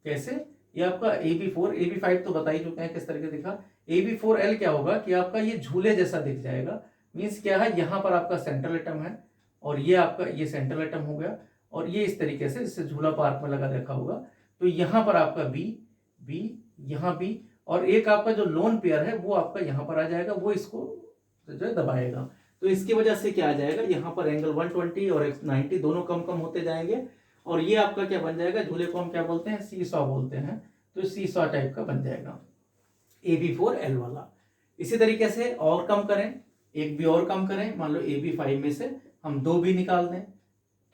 कैसे, ये आपका Ab5 तो बता ही चुके हैं किस तरीके दिखा। Ab4L क्या होगा कि आपका ये झूले जैसा दिख जाएगा। मीन्स क्या है, यहाँ पर आपका सेंट्रल एटम है और ये आपका ये सेंट्रल एटम हो गया, और ये इस तरीके से, जैसे झूला पार्क में लगा देखा होगा। तो यहाँ पर आपका बी, यहाँ बी, और एक आपका जो लोन पेयर है वो आपका यहाँ पर आ जाएगा, वो इसको जो है दबाएगा। तो इसकी वजह से क्या आ जाएगा, यहाँ पर एंगल 120 और 90 दोनों कम कम होते जाएंगे, और ये आपका क्या बन जाएगा, झूले को हम क्या बोलते हैं, सीसॉ बोलते हैं। तो सीसॉ टाइप का बन जाएगा Ab4L वाला। इसी तरीके से और कम करें एक भी और कम करें, मान लो ए बी 5 में से हम 2 भी निकाल दें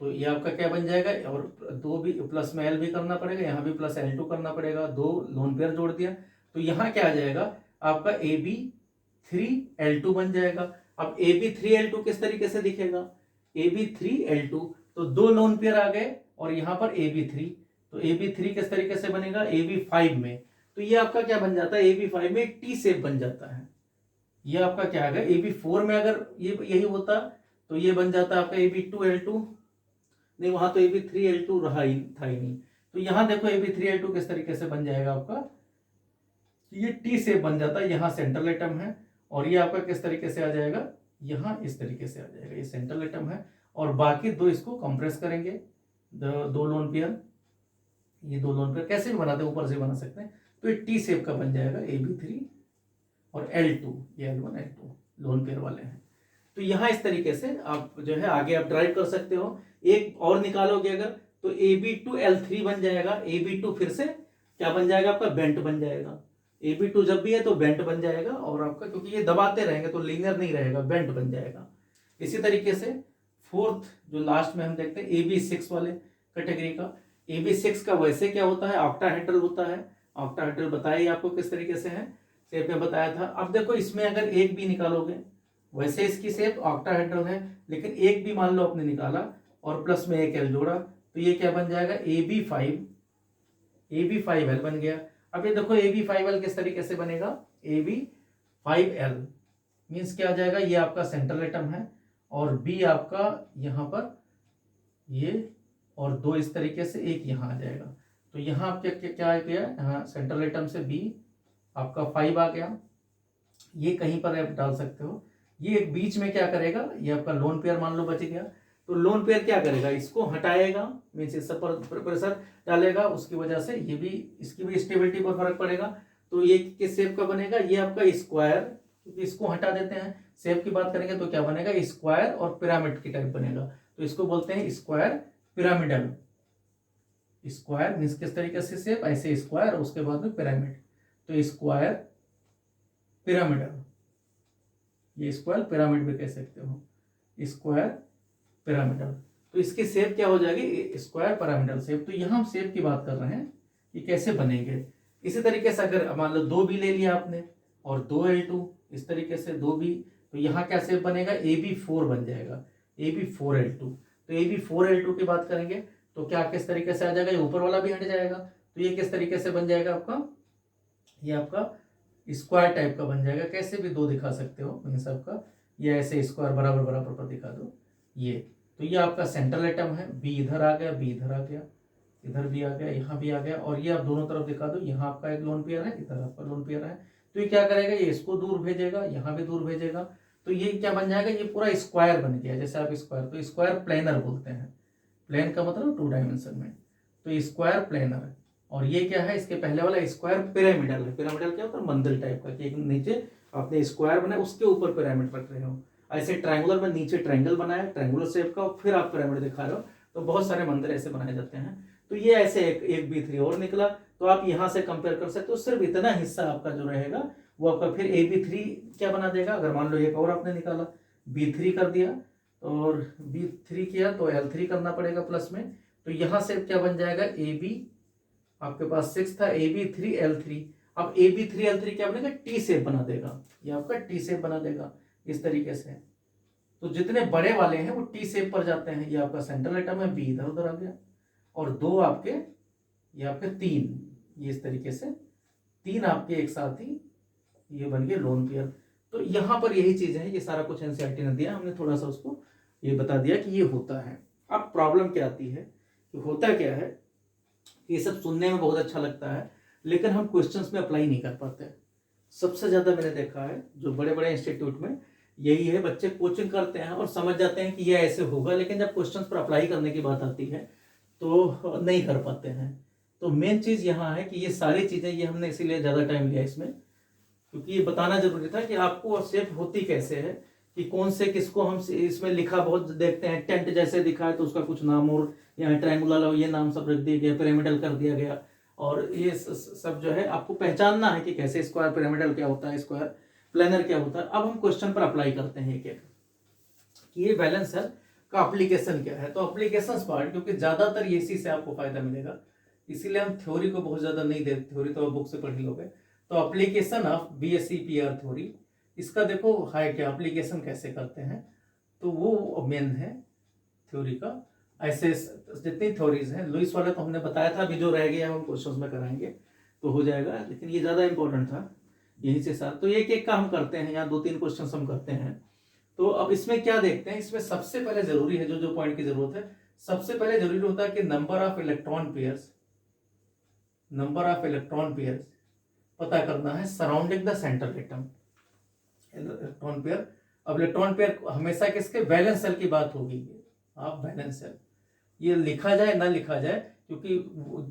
तो ये आपका क्या बन जाएगा, और 2 भी प्लस में एल भी करना पड़ेगा, यहाँ भी प्लस L2 करना पड़ेगा, 2 लोन पेयर जोड़ दिया तो यहाँ क्या आ जाएगा आपका AB3L2 बन जाएगा। अब AB3L2 किस तरीके से दिखेगा, AB3L2 तो 2 लोन पेयर आ गए और यहाँ पर AB3, तो AB3 किस तरीके से बनेगा AB5 में, तो ये आपका क्या बन जाता है AB5 में एक टी शेप बन जाता है। ये आपका क्या आ गया AB4 में अगर ये यही होता तो ये बन जाता आपका AB2L2, नहीं वहां तो AB3L2 रहा ही था ही नहीं, तो यहां देखो AB3L2 किस तरीके से बन जाएगा आपका, ये टी शेप बन जाता है, यहाँ सेंट्रल एटम है और ये आपका किस तरीके से आ जाएगा, यहाँ इस तरीके से आ जाएगा, ये सेंट्रल एटम है और बाकी दो इसको कंप्रेस करेंगे, दो लोन पेयर, ये 2 लोन पेयर कैसे भी बनाते हैं ऊपर से बना सकते हैं, तो ये टी शेप का बन जाएगा AB3 और L2, ये L1 L2 लोन पेयर वाले हैं। तो यहाँ इस तरीके से आप जो है आगे आप ड्राइव कर सकते हो। एक और निकालोगे अगर तो AB2L3 बन जाएगा, AB2 फिर से क्या बन जाएगा आपका बेंट बन जाएगा, AB2 जब भी है तो बेंट बन जाएगा और आपका क्योंकि ये दबाते रहेंगे तो लीनियर नहीं रहेगा, बेंट बन जाएगा। इसी तरीके से फोर्थ जो लास्ट में हम देखते हैं AB6 वाले कैटेगरी का, AB6 का वैसे क्या होता है ऑक्टाहेड्रल होता है, ऑक्टाहेड्रल बताइए आपको किस तरीके से है, शेप में बताया था। अब देखो इसमें अगर एक भी निकालोगे, वैसे इसकी शेप ऑक्टाहेड्रल है लेकिन एक भी मान लो आपने निकाला और प्लस में एक एल जोड़ा तो ये क्या बन जाएगा AB5L बन गया। अब ये देखो AB5L किस तरीके से बनेगा, AB5L मीन्स क्या आ जाएगा, ये आपका सेंट्रल एटम है और B आपका यहाँ पर ये और 2 इस तरीके से एक यहाँ आ जाएगा, तो यहाँ आप क्या आ गया, यहाँ सेंट्रल एटम से B आपका 5 आ गया, ये कहीं पर आप डाल सकते हो। ये एक बीच में क्या करेगा, ये आपका लोन पेयर मान लो बच गया, तो लोन पेयर क्या करेगा, इसको हटाएगा मीन्स इस पर प्रेशर डालेगा, उसकी वजह से ये भी इसकी भी स्टेबिलिटी पर फर्क पड़ेगा। तो ये किस शेप का बनेगा, ये आपका स्क्वायर, क्योंकि इसको हटा देते हैं, शेप की बात करेंगे तो क्या बनेगा स्क्वायर और पिरामिड की टाइप बनेगा, तो इसको बोलते हैं स्क्वायर पिरामिडल। स्क्वायर मीन्स किस तरीके से शेप, ऐसे स्क्वायर और उसके बाद में पिरामिड, तो स्क्वायर पिरामिडल, ये स्क्वायर पिरामिड भी कह सकते हो, स्क्वायर पिरामिडल। तो इसकी शेप क्या हो जाएगी स्क्वायर पिरामिडल शेप। तो यहाँ हम शेप की बात कर रहे हैं कि कैसे बनेंगे। इसी तरीके से अगर मान लो 2 भी ले लिया आपने और 2L2 इस तरीके से 2 भी, तो यहाँ क्या शेप बनेगा AB4 बन जाएगा, AB4L2। तो AB4L2 की बात करेंगे तो क्या किस तरीके से आ जाएगा, ये ऊपर वाला भी हट जाएगा, तो ये किस तरीके से बन जाएगा आपका, ये आपका स्क्वायर टाइप का बन जाएगा, कैसे भी 2 दिखा सकते हो मीन्स आपका ये ऐसे स्क्वायर बराबर बराबर पर दिखा दो ये, तो ये आपका सेंट्रल एटम है, B इधर आ गया, B इधर आ गया, इधर भी आ गया, यहाँ भी आ गया और ये आप दोनों तरफ दिखा दो, यहाँ आपका एक लोन पेयर है, इधर आपका लोन पेयर है, तो ये क्या करेगा ये इसको दूर भेजेगा, यहाँ भी दूर भेजेगा, तो ये क्या बन जाएगा, ये पूरा स्क्वायर बन गया, जैसे आप स्क्वायर, तो स्क्वायर प्लेनर बोलते हैं, प्लेन का मतलब 2 डायमेंशन में, तो स्क्वायर प्लेनर है। और ये क्या है, इसके पहले वाला स्क्वायर पिरामिडल है, पिरामिडल क्या होता है मंदिर टाइप का, कि एक नीचे आपने स्क्वायर बनाया उसके ऊपर पिरामिड रख रहे हो, ऐसे ट्रायंगुलर में नीचे ट्रायंगल बनाया ट्रायंगुलर शेप का फिर आप पिरामिड दिखा रहे हो, तो बहुत सारे मंदिर ऐसे बनाए जाते हैं। तो ये ऐसे एक B3 और निकला, तो आप यहाँ से कंपेयर कर सकते हो, सिर्फ इतना हिस्सा आपका जो रहेगा वो आपका फिर AB3 क्या बना देगा। अगर मान लो एक और आपने निकाला B3 कर दिया और B3 किया तो L3 करना पड़ेगा प्लस में, तो यहाँ से क्या बन जाएगा AB, आपके पास 6 था AB3L3, अब AB3L3 क्या बनेगा टी शेप बना देगा, ये आपका टी शेप बना देगा इस तरीके से। तो जितने बड़े वाले हैं वो टी शेप पर जाते हैं, ये आपका सेंट्रल एटम है, B इधर उधर आ गया और 2 आपके, ये आपके 3, ये इस तरीके से 3 आपके एक साथ ही ये बन गए लोन पेयर। तो यहाँ पर यही चीज है, ये सारा कुछ एनसीईआरटी ने दिया, हमने थोड़ा सा उसको ये बता दिया कि ये होता है। अब प्रॉब्लम क्या आती है कि होता क्या है, ये सब सुनने में बहुत अच्छा लगता है लेकिन हम क्वेश्चंस में अप्लाई नहीं कर पाते। सबसे ज्यादा मैंने देखा है जो बड़े बड़े इंस्टीट्यूट में यही है, बच्चे कोचिंग करते हैं और समझ जाते हैं कि ये ऐसे होगा, लेकिन जब क्वेश्चंस पर अप्लाई करने की बात आती है तो नहीं कर पाते हैं। तो मेन चीज यहाँ है कि ये सारी चीजें, ये हमने इसीलिए ज्यादा टाइम लिया इसमें, क्योंकि ये बताना जरूरी था कि आपको शेप होती कैसे है, कि कौन से किसको हम इसमें लिखा बहुत देखते हैं, टेंट जैसे दिखा है तो उसका कुछ नाम, और यहाँ ट्रायंगुलर ये नाम सब रख दिया गया, पिरामिडल कर दिया गया, और ये सब जो है आपको पहचानना है कि कैसे स्क्वायर पिरामिडल क्या होता है स्क्वायर। प्लेनर क्या होता है। अब हम क्वेश्चन पर अप्लाई करते हैं एक एक कि ये बैलेंस सेल का एप्लीकेशन क्या है। तो एप्लीकेशंस पार्ट, क्योंकि ज्यादातर इसी से आपको फायदा मिलेगा, इसीलिए हम थ्योरी को बहुत ज्यादा नहीं देते, थ्योरी तो आप बुक से पढ़ ही लोगे। तो application of BSc PR theory, इसका देखो है क्या, एप्लीकेशन कैसे करते हैं, तो वो मेन है थ्योरी का। ऐसे जितनी थ्योरीज हैं, लुइस वाले तो हमने बताया था, अभी जो रह गया हम क्वेश्चंस में कराएंगे तो हो जाएगा, लेकिन ये ज्यादा इंपॉर्टेंट था यहीं से साथ। तो एक एक का हम करते हैं, यहाँ 2-3 क्वेश्चन हम करते हैं। तो अब इसमें क्या देखते हैं, इसमें सबसे पहले जरूरी है, जो जो पॉइंट की जरूरत है, सबसे पहले जरूरी होता है कि number of electron pairs, number of electron pairs पता करना है surrounding the central atom. Electron pair, अब इलेक्ट्रॉन पेयर हमेशा किसके, वैलेंस सेल की बात होगी। आप वैलेंस सेल, ये लिखा जाए ना लिखा जाए, क्योंकि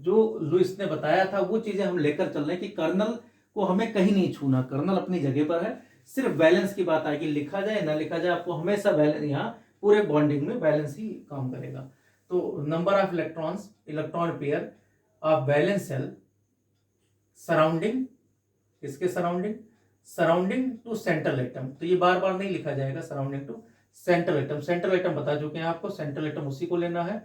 जो लुइस ने बताया था वो चीजें हम लेकर चल रहे हैं कि कर्नल को हमें कहीं नहीं छूना, कर्नल अपनी जगह पर है, सिर्फ बैलेंस की बात आएगी, लिखा जाए ना लिखा जाए, आपको हमेशा बैलेंस, यहाँ पूरे बॉन्डिंग में बैलेंस ही काम करेगा। तो number of electrons, electron pair of valence shell surrounding, इसके surrounding, surrounding to central atom. तो ये बार बार नहीं लिखा जाएगा, surrounding to central atom. Central atom बता चुके हैं आपको, सेंट्रल एटम उसी को लेना है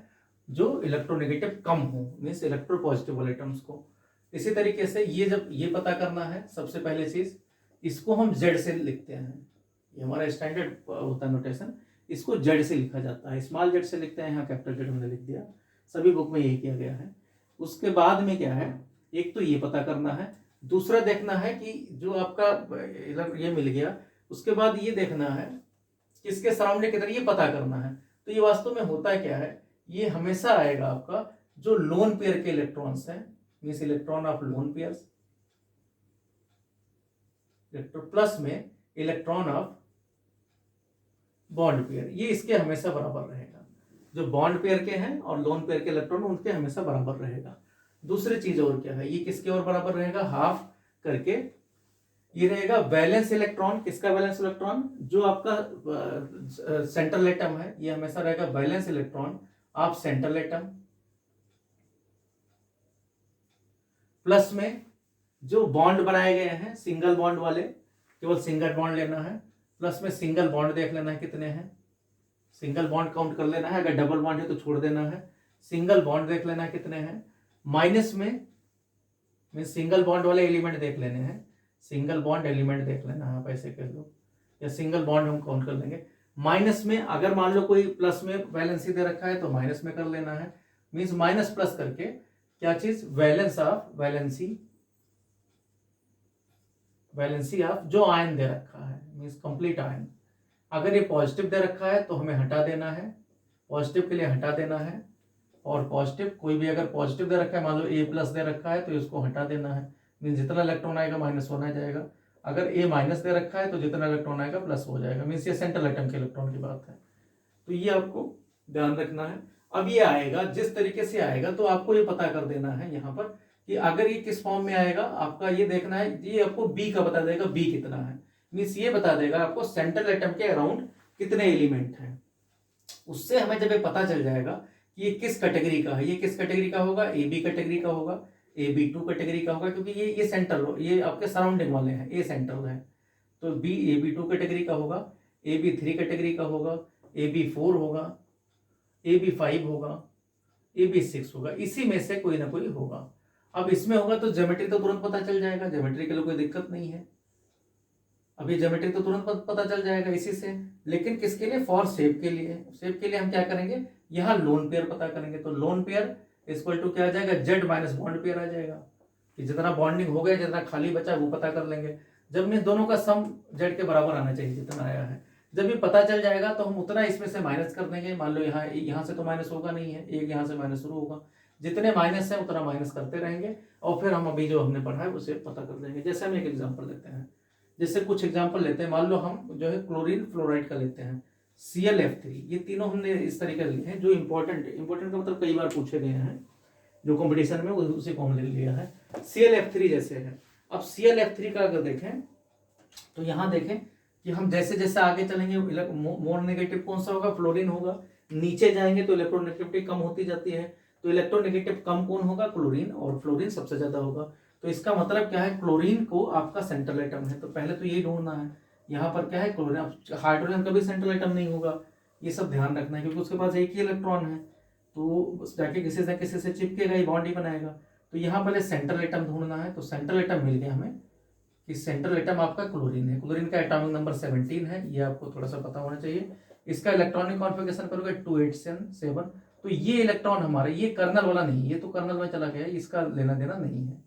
जो इलेक्ट्रोनेगेटिव कम हो, मीन्स इलेक्ट्रोपॉजिटिव वाले एटम्स को। इसी तरीके से ये जब ये पता करना है, सबसे पहले चीज इसको हम जेड से लिखते हैं, ये हमारा स्टैंडर्ड होता है नोटेशन, इसको जेड से लिखा जाता है, स्मॉल जेड से लिखते हैं, यहाँ कैपिटल जेड हमने लिख दिया, सभी बुक में यही किया गया है। उसके बाद में क्या है, एक तो ये पता करना है, दूसरा देखना है कि जो आपका ये मिल गया, उसके बाद ये देखना है किसके सराउंडिंग किधर, ये पता करना है। तो ये वास्तव में होता क्या है, ये हमेशा आएगा आपका जो लोन पेयर के इलेक्ट्रॉन्स हैं, means electron of lone pairs, electron plus में इलेक्ट्रॉन ऑफ बॉन्ड पेयर, ये इसके हमेशा बराबर रहेगा। जो बॉन्ड पेयर के हैं और लोन पेयर के इलेक्ट्रॉन उनके हमेशा बराबर रहेगा। दूसरी चीज और क्या है, ये किसके और बराबर रहेगा, हाफ करके ये रहेगा वैलेंस इलेक्ट्रॉन। किसका वैलेंस इलेक्ट्रॉन, जो आपका सेंट्रल एटम है, ये हमेशा रहेगा valence electron of central atom, plus में जो बॉन्ड बनाए गए हैं सिंगल बॉन्ड वाले, केवल सिंगल बॉन्ड लेना है, प्लस में सिंगल बॉन्ड देख लेना है कितने हैं, सिंगल बॉन्ड काउंट कर लेना है, अगर डबल बॉन्ड है तो छोड़ देना है, सिंगल बॉन्ड देख लेना है कितने हैं, माइनस में सिंगल बॉन्ड वाले एलिमेंट देख लेने हैं, सिंगल बॉन्ड एलिमेंट देख लेना है, आप ऐसे कर लो, या सिंगल बॉन्ड हम काउंट कर लेंगे। माइनस में अगर मान लो कोई प्लस में वैलेंसी दे रखा है तो माइनस में कर लेना है, मीन्स माइनस प्लस करके क्या चीज, वैलेंस ऑफ वैलेंसी ऑफ जो आयन दे रखा है, मीन्स कंप्लीट आयन। अगर ये पॉजिटिव दे रखा है तो हमें हटा देना है, पॉजिटिव के लिए हटा देना है, और पॉजिटिव कोई भी अगर पॉजिटिव दे रखा है, मान लो ए प्लस दे रखा है तो इसको हटा देना है, मीन्स जितना इलेक्ट्रॉन आएगा माइनस होना जाएगा। अगर ए माइनस दे रखा है तो जितना इलेक्ट्रॉन आएगा प्लस हो जाएगा, मीन्स ये सेंट्रल एटम के इलेक्ट्रॉन की बात है। तो ये आपको ध्यान रखना है। अब ये आएगा जिस तरीके से आएगा, तो आपको ये पता कर देना है यहाँ पर कि अगर ये किस फॉर्म में आएगा, आपका ये देखना है, ये आपको बी का बता देगा, बी कितना है, मीन्स ये बता देगा आपको सेंट्रल एटम के अराउंड कितने एलिमेंट हैं। उससे हमें जब ये पता चल जाएगा कि ये किस कैटेगरी का है, ये किस कैटेगरी का होगा, ए बी कैटेगरी का होगा, ए बी 2 कैटेगरी का होगा, क्योंकि ये सेंट्रल, ये आपके सराउंडिंग वाले हैं, ए सेंट्रल है, तो बी ए बी 2 कैटेगरी का होगा, ए बी 3 कैटेगरी का होगा, ए बी 4 होगा, ए बी 5 होगा, ए बी 6 होगा, इसी में से कोई ना कोई होगा। अब इसमें होगा तो ज्योमेट्री तो तुरंत पता चल जाएगा, ज्योमेट्री के लिए कोई दिक्कत नहीं है, अभी ज्योमेट्री तो तुरंत पता चल जाएगा इसी से। लेकिन किसके लिए, फॉर शेप के लिए, शेप के लिए हम क्या करेंगे, यहाँ लोन पेयर पता करेंगे। तो लोन पेयर इक्वल टू क्या आ जाएगा, जेड माइनस बॉन्ड पेयर आ जाएगा, कि जितना बॉन्डिंग हो गया जितना खाली बचा वो पता कर लेंगे। जब में दोनों का सम जेड के बराबर आना चाहिए जितना आया है, जब ये पता चल जाएगा तो हम उतना इसमें से माइनस कर देंगे। मान लो यहाँ से तो माइनस होगा नहीं है, एक यहाँ से माइनस शुरू होगा, जितने माइनस है उतना माइनस करते रहेंगे, और फिर हम अभी जो हमने पढ़ा है उसे पता कर लेंगे। जैसे हम एक एग्जाम्पल लेते हैं, जैसे कुछ एग्जाम्पल लेते हैं, मान लो हम जो है क्लोरीन फ्लोराइड का लेते हैं, ClF3, ये तीनों हमने इस तरीके से लिए हैं जो इंपॉर्टेंट का मतलब कई बार पूछे गए हैं, जो कंपटीशन में उसी को हमने लिया है। ClF3 जैसे है, अब ClF3 का अगर देखें तो यहाँ देखें कि हम जैसे जैसे आगे चलेंगे मोर नेगेटिव कौन सा होगा, फ्लोरीन होगा, नीचे जाएंगे तो इलेक्ट्रोनेगेटिविटी कम होती जाती है, तो इलेक्ट्रोनेगेटिव कम कौन होगा, क्लोरीन, और फ्लोरीन सबसे ज्यादा होगा। तो इसका मतलब क्या है, क्लोरीन को आपका सेंट्रल एटम है, तो पहले तो ये ढूंढना है। यहाँ पर क्या है, क्लोरीन। हाइड्रोजन कभी सेंट्रल एटम नहीं होगा, ये सब ध्यान रखना है, क्योंकि उसके पास एक ही इलेक्ट्रॉन है, तो जाके किसी से किसी से चिपकेगा, ये बॉन्ड ही बनाएगा। तो यहाँ पहले सेंट्रल एटम ढूंढना है, तो सेंट्रल एटम मिल गया हमें कि सेंट्रल एटम आपका क्लोरीन है। क्लोरीन का एटॉमिक नंबर 17 है, ये आपको थोड़ा सा पता होना चाहिए। इसका इलेक्ट्रॉनिक कॉन्फ़िगरेशन करोगे 287। तो ये इलेक्ट्रॉन हमारा, ये कर्नल वाला नहीं, ये तो कर्नल में चला गया, इसका लेना देना नहीं है,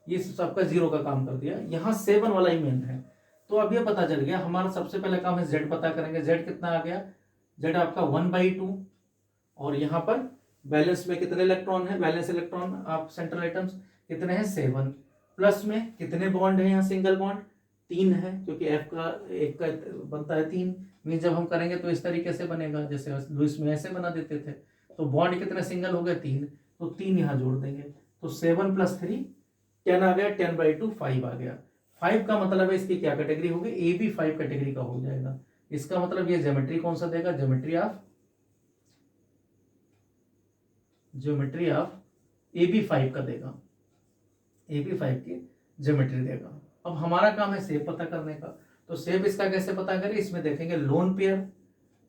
ये सबका 0 का काम कर दिया। यहाँ 7 वाला ही मेन है। तो अब ये पता चल गया हमारा, सबसे पहले काम है Z पता करेंगे। Z कितना आ गया, Z आपका 1/2, और यहाँ पर बैलेंस में कितने इलेक्ट्रॉन है, बैलेंस इलेक्ट्रॉन आप सेंट्रल एटम्स कितने हैं, 7। प्लस में कितने बॉन्ड है, यहाँ सिंगल बॉन्ड 3 है, क्योंकि F का एक का बनता है 3। मीन जब हम करेंगे तो इस तरीके से बनेगा, जैसे लुईस में ऐसे बना देते थे। तो बॉन्ड कितने सिंगल हो गए, 3, तो 3 यहाँ जोड़ देंगे, तो 7 + 3 10 आ गया, 10/2 5 आ गया। 5 का मतलब है इसकी क्या कैटेगरी होगी, AB5 कैटेगरी का हो जाएगा। इसका मतलब ये ज्योमेट्री कौन सा देगा, ज्योमेट्री ऑफ AB5 का देगा, AB5 की ज्योमेट्री देगा। अब हमारा काम है शेप पता करने का। तो शेप इसका कैसे पता करें, इसमें देखेंगे lone pair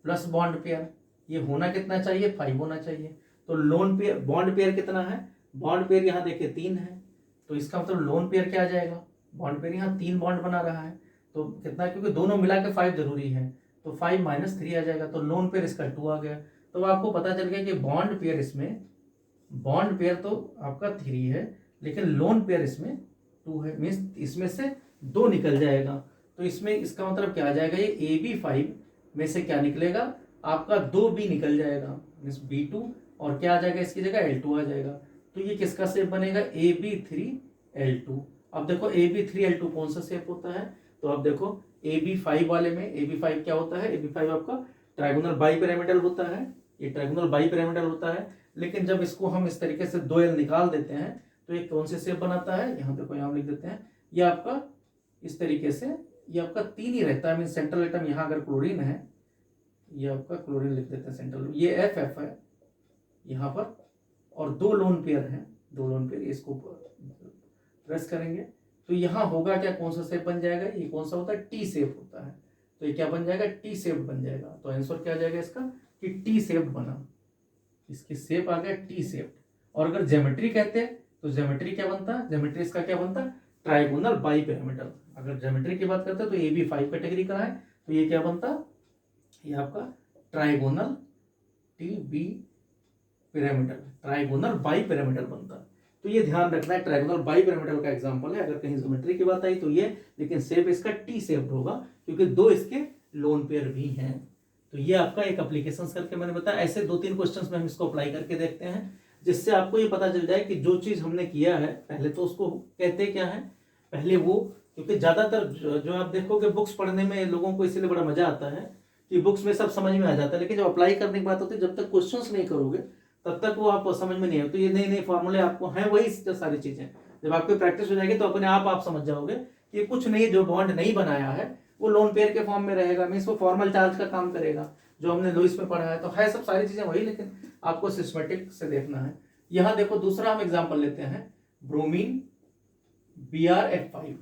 plus bond pair, ये होना कितना चाहिए, 5 होना चाहिए। तो लोन पेयर, बॉन्ड पेयर कितना है, बॉन्ड पेयर यहाँ देखिए 3 है, तो इसका मतलब लोन पेयर क्या आ जाएगा, बॉन्ड पेयर यहाँ 3 बॉन्ड बना रहा है, तो कितना, क्योंकि दोनों मिला के 5 जरूरी है, तो 5 - 3 आ जाएगा, तो लोन पेयर इसका 2 आ गया। तो आपको पता चल गया कि बॉन्ड पेयर इसमें, बॉन्ड पेयर तो आपका 3 है, लेकिन लोन पेयर इसमें 2 है, मीन्स इसमें से 2 निकल जाएगा। तो इसमें इसका मतलब क्या आ जाएगा, ये AB5 में से क्या निकलेगा, आपका 2B निकल जाएगा, मीन्स B2, और क्या आ जाएगा इसकी जगह, L2 आ जाएगा। तो ये किसका शेप बनेगा, AB3L2। अब देखो AB3L2 कौन सा शेप होता है, तो अब देखो AB5 वाले में, AB5 क्या होता है, AB5 आपका ट्राइगोनल बाइपिरामिडल होता है, ये ट्राइगोनल बाइपिरामिडल होता है। लेकिन जब इसको हम इस तरीके से 2L निकाल देते हैं, तो ये कौन से शेप बनाता है, यहाँ देखो, यहाँ लिख देते हैं, ये आपका इस तरीके से, ये आपका 3 ही रहता है, मीन सेंट्रल एटम यहाँ अगर क्लोरीन है, ये आपका क्लोरीन लिख देते हैं सेंट्रल, ये FF है यहाँ पर, और 2 लोन पेयर हैं, 2 लोन पेयर, इसको प्रेस करेंगे तो यहाँ होगा क्या, कौन सा शेप बन जाएगा, ये कौन सा होता है, T शेप होता है। तो ये क्या बन जाएगा, T शेप बन जाएगा। तो आंसर क्या आ जाएगा इसका, कि T शेप बना, इसकी शेप आ गया T शेप। और अगर ज्योमेट्री कहते हैं तो ज्योमेट्री क्या बनता है, ज्योमेट्री इसका क्या बनता है, ट्राइगोनल बाइपिरामिडल। अगर ज्योमेट्री की बात करते हैं तो AB5 कैटेगरी का है, तो ये क्या बनता, ये आपका trigonal TB pyramidal, trigonal bipyramidal बनता है। तो ये ध्यान रखना है, ट्राइगोनल बाइपिरामिडल का एग्जांपल है। अगर कहीं ज्योमेट्री की बात आई तो ये, लेकिन शेप इसका T शेप्ड होगा, क्योंकि 2 इसके लोन पेयर भी हैं। तो ये आपका एक एप्लीकेशन करके मैंने बताया, ऐसे 2-3 क्वेश्चंस में हम इसको अप्लाई करके देखते हैं, जिससे आपको ये पता चल जाए कि जो चीज हमने किया है, पहले तो उसको कहते क्या है, पहले वो, क्योंकि ज्यादातर जो आप देखोगे बुक्स पढ़ने में लोगों को इसीलिए बड़ा मजा आता है कि बुक्स में सब समझ में आ जाता है, लेकिन जब अप्लाई करने की बात होती है, जब तक क्वेश्चंस नहीं करोगे तब तक वो आप समझ में नहीं आए। तो ये नए नए फॉर्मूले आपको हैं, वही सारी चीजें, जब आपकी प्रैक्टिस हो जाएगी तो अपने आप समझ जाओगे कि कुछ नहीं, जो बॉन्ड नहीं बनाया है वो लोन पेयर के फॉर्म में रहेगा, मीन्स वो फॉर्मल चार्ज का काम करेगा, जो हमने लुईस में पढ़ा है। तो है सब सारी चीजें वही, लेकिन आपको सिस्टमेटिक से देखना है। यहाँ देखो दूसरा हम एग्जाम्पल लेते हैं, ब्रोमीन BrF5,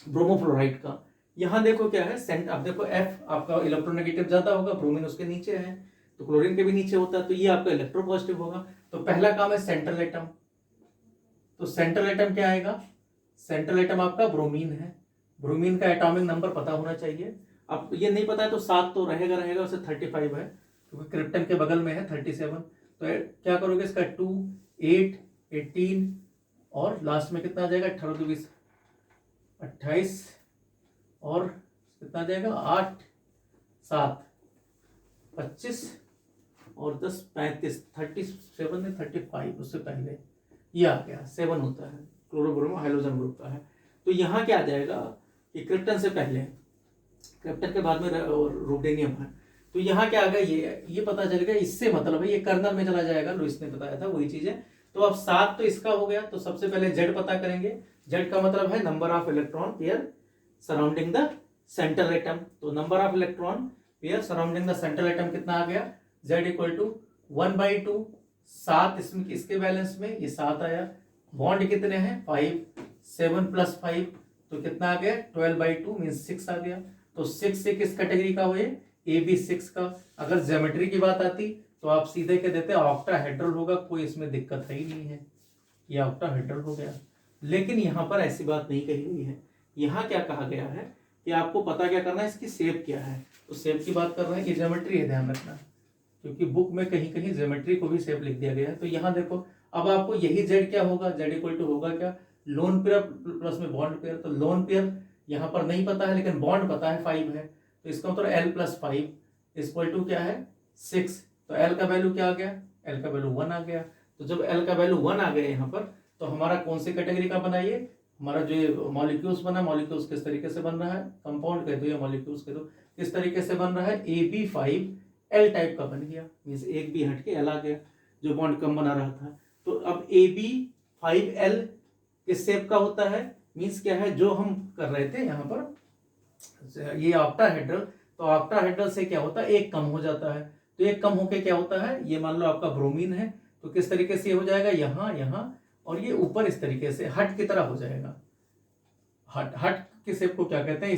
ब्रोमोफ्लोराइड का। यहाँ देखो क्या है, अब देखो F आपका इलेक्ट्रोनेगेटिव ज्यादा होगा, ब्रोमीन उसके नीचे है, तो क्लोरीन के भी नीचे होता है, तो ये आपका इलेक्ट्रोपॉजिटिव होगा। तो पहला काम है सेंट्रल एटम, तो सेंट्रल एटम क्या आएगा, सेंट्रल एटम आपका ब्रोमीन है, ब्रोमीन का एटॉमिक नंबर पता होना चाहिए। अब ये नहीं पता है तो 7 तो रहेगा, उसे 35 है, क्योंकि क्रिप्टन के बगल में है 37। तो क्या करोगे, इसका 2, 8, 18 और लास्ट में कितना आ जाएगा, 18 2 20 28 और कितना आ जाएगा, 8 7 25 और 10 35 37 में 35, उससे पहले ये आ गया 7 होता है, क्लोरोब्रोमो हाइड्रोजन ग्रुप का है। तो यहाँ क्या आ जाएगा कि क्रिप्टन से पहले, क्रिप्टन के बाद में रुबिडियम है, तो यहाँ क्या आ गया, ये पता चल गया, इससे मतलब है ये कर्नल में चला जाएगा, लुईस ने बताया था वही चीज है। तो अब 7 तो इसका हो गया, तो सबसे पहले Z पता करेंगे। Z का मतलब है number of electron pair surrounding the central atom, तो number of electron pair surrounding the central atom कितना आ गया, Z = 1/2, 7 इसमें, इसके बैलेंस में ये 7 आया, बॉन्ड कितने हैं 5, 7 + 5 तो कितना आ गया 12/2 मीन्स 6 आ गया। तो 6 से किस कैटेगरी का हुए AB6 का। अगर ज्योमेट्री की बात आती तो आप सीधे कह देते ऑक्टाहेड्रल होगा, कोई इसमें दिक्कत है ही नहीं है, ये ऑक्टाहेड्रल हो गया। लेकिन यहाँ पर ऐसी बात नहीं कही हुई है। यहाँ क्या कहा गया है कि आपको पता क्या करना है, इसकी शेप क्या है। तो शेप की बात कर रहे हैं, ये ज्योमेट्री है, ध्यान रखना, क्योंकि बुक में कहीं कहीं ज्योमेट्री को भी शेप लिख दिया गया है। तो यहाँ देखो, अब आपको यही जेड क्या होगा, जेड इक्वल टू होगा क्या, लोन पेयर प्लस में बॉन्ड पेयर। तो लोन पेयर यहाँ पर नहीं पता है, लेकिन बॉन्ड पता है 5 है, तो इसका मतलब L + 5 इक्वल टू क्या है 6। तो L का वैल्यू क्या आ गया, L का वैल्यू 1 आ गया। तो जब L का वैल्यू 1 आ गया यहाँ पर, तो हमारा कौन सी कैटेगरी का बना, ये हमारा जो मॉलिक्यूल्स बना, मॉलिक्यूल्स किस तरीके से बन रहा है, कंपाउंड कह दो या मॉलिक्यूल्स कह दो, किस तरीके से बन रहा है AB5L टाइप का बन गया, मीन्स एक भी हट के L आ गया, जो बॉन्ड कम बना रहा था। तो अब AB5L किस शेप का होता है, मीन्स क्या है, जो हम कर रहे थे यहाँ पर ये ऑक्टाहेड्रल, तो ऑक्टाहेड्रल से क्या होता है, एक कम हो जाता है। तो एक कम होके क्या होता है, ये मान लो आपका ब्रोमीन है, तो किस तरीके से ये हो जाएगा, यहाँ यहाँ और ये ऊपर इस तरीके से हट की तरह हो जाएगा। हट के शेप को क्या कहते हैं,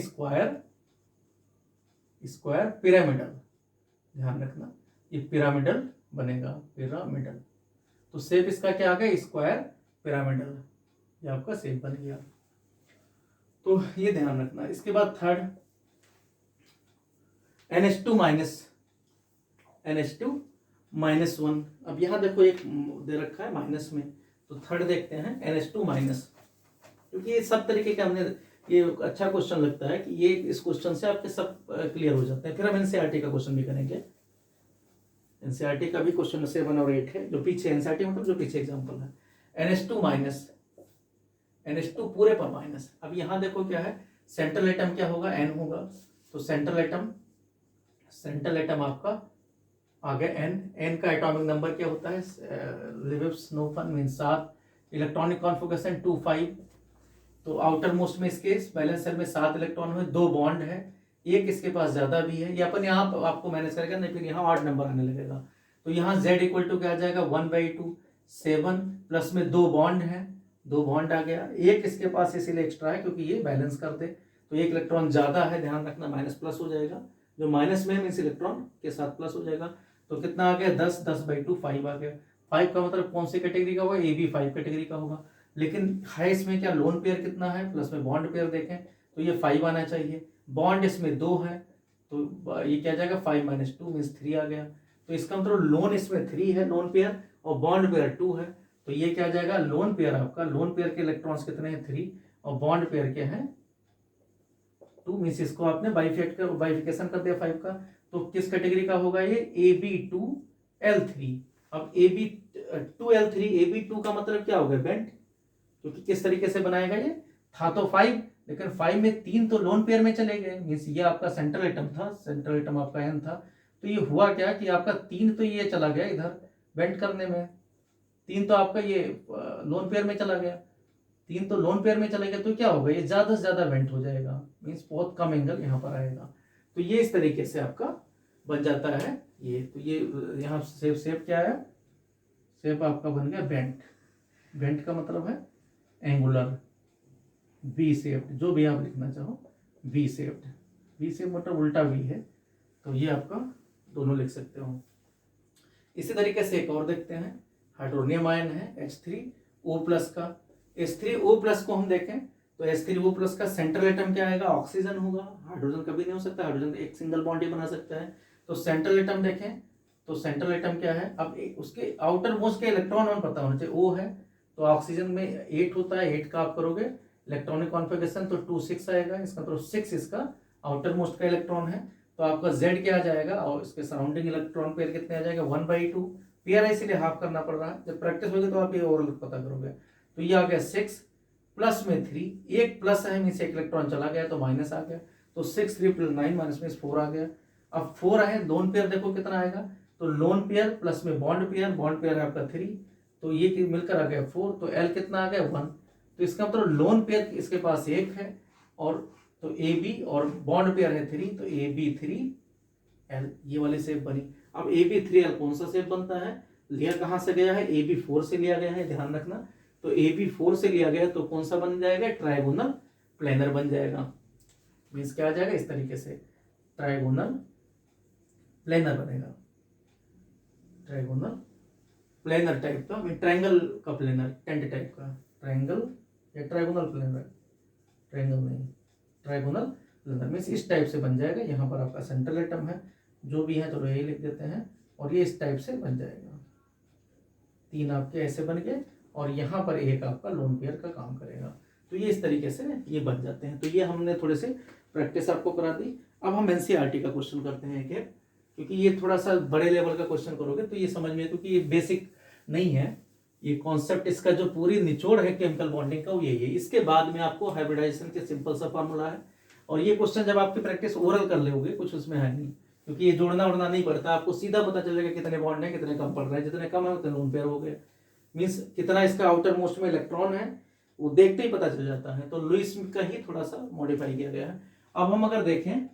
स्क्वायर पिरामिडल, ध्यान रखना, ये पिरामिडल बनेगा, पिरामिडल। तो शेप इसका क्या आ गया, स्क्वायर पिरामिडल, ये आपका शेप बन गया। तो ये ध्यान रखना। इसके बाद थर्ड NH2-1। अब यहां देखो एक दे रखा है माइनस में, तो थर्ड देखते हैं NH2-, क्योंकि ये सब तरीके के हमने, ये अच्छा क्वेश्चन लगता है कि ये इस क्वेश्चन से आपके सब क्लियर हो जाते हैं। फिर हम एनसीईआरटी का क्वेश्चन भी करेंगे, एनसीईआरटी का भी क्वेश्चन 7 और 8 है, जो पीछे एनसीईआरटी मतलब जो पीछे एग्जाम्पल है। NH2-, NH2 पूरे पर माइनस। अब यहाँ देखो क्या है, सेंट्रल एटम क्या होगा, N होगा, तो सेंट्रल एटम आपका आ गया N का एटॉमिक नंबर क्या होता है, लिविप्स-स्नोफन मीन्स 7, इलेक्ट्रॉनिक कॉन्फिगरेशन 2-5। तो आउटर मोस्ट में इसके बैलेंस सेल में 7 इलेक्ट्रॉन हुए, 2 बॉन्ड है, एक इसके पास ज्यादा भी है, ये अपन यहाँ आपको मैनेज करेगा, नहीं फिर यहाँ 8 नंबर आने लगेगा। तो यहाँ Z इक्वल टू क्या आ जाएगा 1/2, 7 प्लस में 2 बॉन्ड है, 2 बॉन्ड आ गया, एक इसके पास इसीलिए एक्स्ट्रा है क्योंकि ये बैलेंस कर दे, तो एक इलेक्ट्रॉन ज्यादा है, ध्यान रखना, माइनस प्लस हो जाएगा, जो माइनस में है इस इलेक्ट्रॉन के साथ प्लस हो जाएगा। तो कितना आ गया 10, 10/2 5 आ गया। 5 का मतलब कौन सी कैटेगरी का होगा, AB5 कैटेगरी का होगा। लेकिन है इसमें क्या, लोन पेयर कितना है, प्लस में बॉन्ड पेयर देखें तो ये 5 आना चाहिए, बॉन्ड इसमें 2 है, तो ये क्या जाएगा 5 - 2 मीन्स 3 आ गया। तो इसका मतलब लोन इसमें 3 है, लोन पेयर, और बॉन्ड पेयर 2 है, तो ये क्या जाएगा, लोन पेयर आपका, लोन पेयर के इलेक्ट्रॉन्स कितने हैं 3, और बॉन्ड पेयर के हैं 2, मीन्स इसको आपने बाइफिकेशन कर दिया 5 का। तो किस कैटेगरी का होगा ये, AB2L3। अब AB2L3, AB2 का मतलब क्या होगा, बेंट, क्योंकि किस तरीके से बनाएगा, ये था तो 5, लेकिन 5 में 3 तो लोन पेयर में चले गए, मीन्स ये आपका सेंट्रल एटम था, सेंट्रल एटम आपका N था, तो ये हुआ क्या कि आपका 3 तो ये चला गया इधर बेंट करने में, 3 तो आपका ये लोन पेयर में चला गया, 3 तो लोन पेयर में चले गए, तो क्या होगा, ये ज्यादा से ज्यादा बेंट हो जाएगा, मीन्स बहुत कम एंगल यहाँ पर आएगा। तो ये इस तरीके से आपका बन जाता है ये। तो ये यहाँ शेप क्या है, शेप आपका बन गया बेंट। बेंट का मतलब है एंगुलर, V शेप्ड, जो भी आप लिखना चाहो, V शेप्ड, V शेप मतलब उल्टा V है, तो ये आपका दोनों लिख सकते हो। इसी तरीके से एक और देखते हैं, हाइड्रोनियम आयन है H3O+ का। H3O+ को हम देखें तो H3O+ का सेंट्रल एटम क्या आएगा, ऑक्सीजन होगा, हाइड्रोजन कभी नहीं हो सकता, हाइड्रोजन एक सिंगल बॉन्ड ही बना सकता है। तो सेंट्रल एटम देखें तो सेंट्रल एटम क्या है, अब उसके आउटर मोस्ट के इलेक्ट्रॉन हमें पता होना चाहिए, O है, तो ऑक्सीजन में 8 होता है, 8 का आप करोगे इलेक्ट्रॉनिक कॉन्फ़िगरेशन तो 2-6 आएगा, इसका मतलब 6 इसका आउटर मोस्ट का इलेक्ट्रॉन है। तो आपका Z क्या आ जाएगा, और इसके सराउंडिंग इलेक्ट्रॉन पेयर कितने आ जाएगा 1/2, पेयर है इसीलिए हाफ करना पड़ रहा है, जब प्रैक्टिस होगी तो आप ये ओवरऑल पता करोगे। तो ये आ गया 6 प्लस में 3, एक प्लस है मीन्स एक इलेक्ट्रॉन चला गया तो माइनस आ गया, तो 6 3 + 9 माइनस में 4 आ गया। अब 4 है, लोन पेयर देखो कितना आएगा, तो लोन पेयर प्लस में बॉन्ड पेयर है आपका 3, तो ये मिलकर आ गया 4, तो L कितना आ गया 1। तो इसका मतलब लोन पेयर इसके पास 1 है, और तो AB और बॉन्ड पेयर है 3, तो AB3L ये वाली शेप बनी। अब AB3L कौन सा शेप बनता है, लिया कहाँ से गया है, AB4 से लिया गया है, ध्यान रखना। तो तो AB4 से लिया गया तो कौन सा बन जाएगा, ट्राइगोनल प्लेनर बन जाएगा। मीन्स क्या आ जाएगा, इस तरीके से ट्राइगोनल प्लेनर बनेगा, ट्राइगोनल प्लेनर टाइप का, ट्रायंगल का प्लेनर, टेंट टाइप का, ट्रायंगल या ट्राइगोनल प्लेनर, ट्रायंगल नहीं, ट्राइगोनल प्लेनर मीन्स इस टाइप से बन जाएगा। यहाँ पर आपका सेंट्रल एटम है, जो भी है चलो यही लिख देते हैं, और ये इस टाइप से बन जाएगा। 3 आपके ऐसे बन गए, और यहाँ पर एक आपका लोन पेयर का काम करेगा। तो ये इस तरीके से ये बन जाते हैं। तो ये हमने थोड़े से प्रैक्टिस आपको करा दी। अब हम एनसीईआरटी का क्वेश्चन करते हैं एक, क्योंकि ये थोड़ा सा बड़े लेवल का क्वेश्चन करोगे तो ये समझ में, क्योंकि ये बेसिक नहीं है, ये कॉन्सेप्ट इसका जो पूरी निचोड़ है केमिकल बॉन्डिंग का वो यही है। इसके बाद में आपको हाइब्रिडाइजेशन के सिंपल सा फॉर्मूला है, और ये क्वेश्चन जब आपकी प्रैक्टिस ओरल कर लोगे कुछ उसमें है नहीं, क्योंकि ये जोड़ना उड़ना नहीं पड़ता, आपको सीधा पता चलेगा कितने बॉन्ड है, कितने कम पड़ रहा है, जितने कम है उतने लोन पेयर हो गए। मीन्स कितना इसका आउटर मोस्ट में इलेक्ट्रॉन है वो देखते ही पता चल जाता है। तो लुईस का ही थोड़ा सा मॉडिफाई किया गया है। अब हम अगर देखें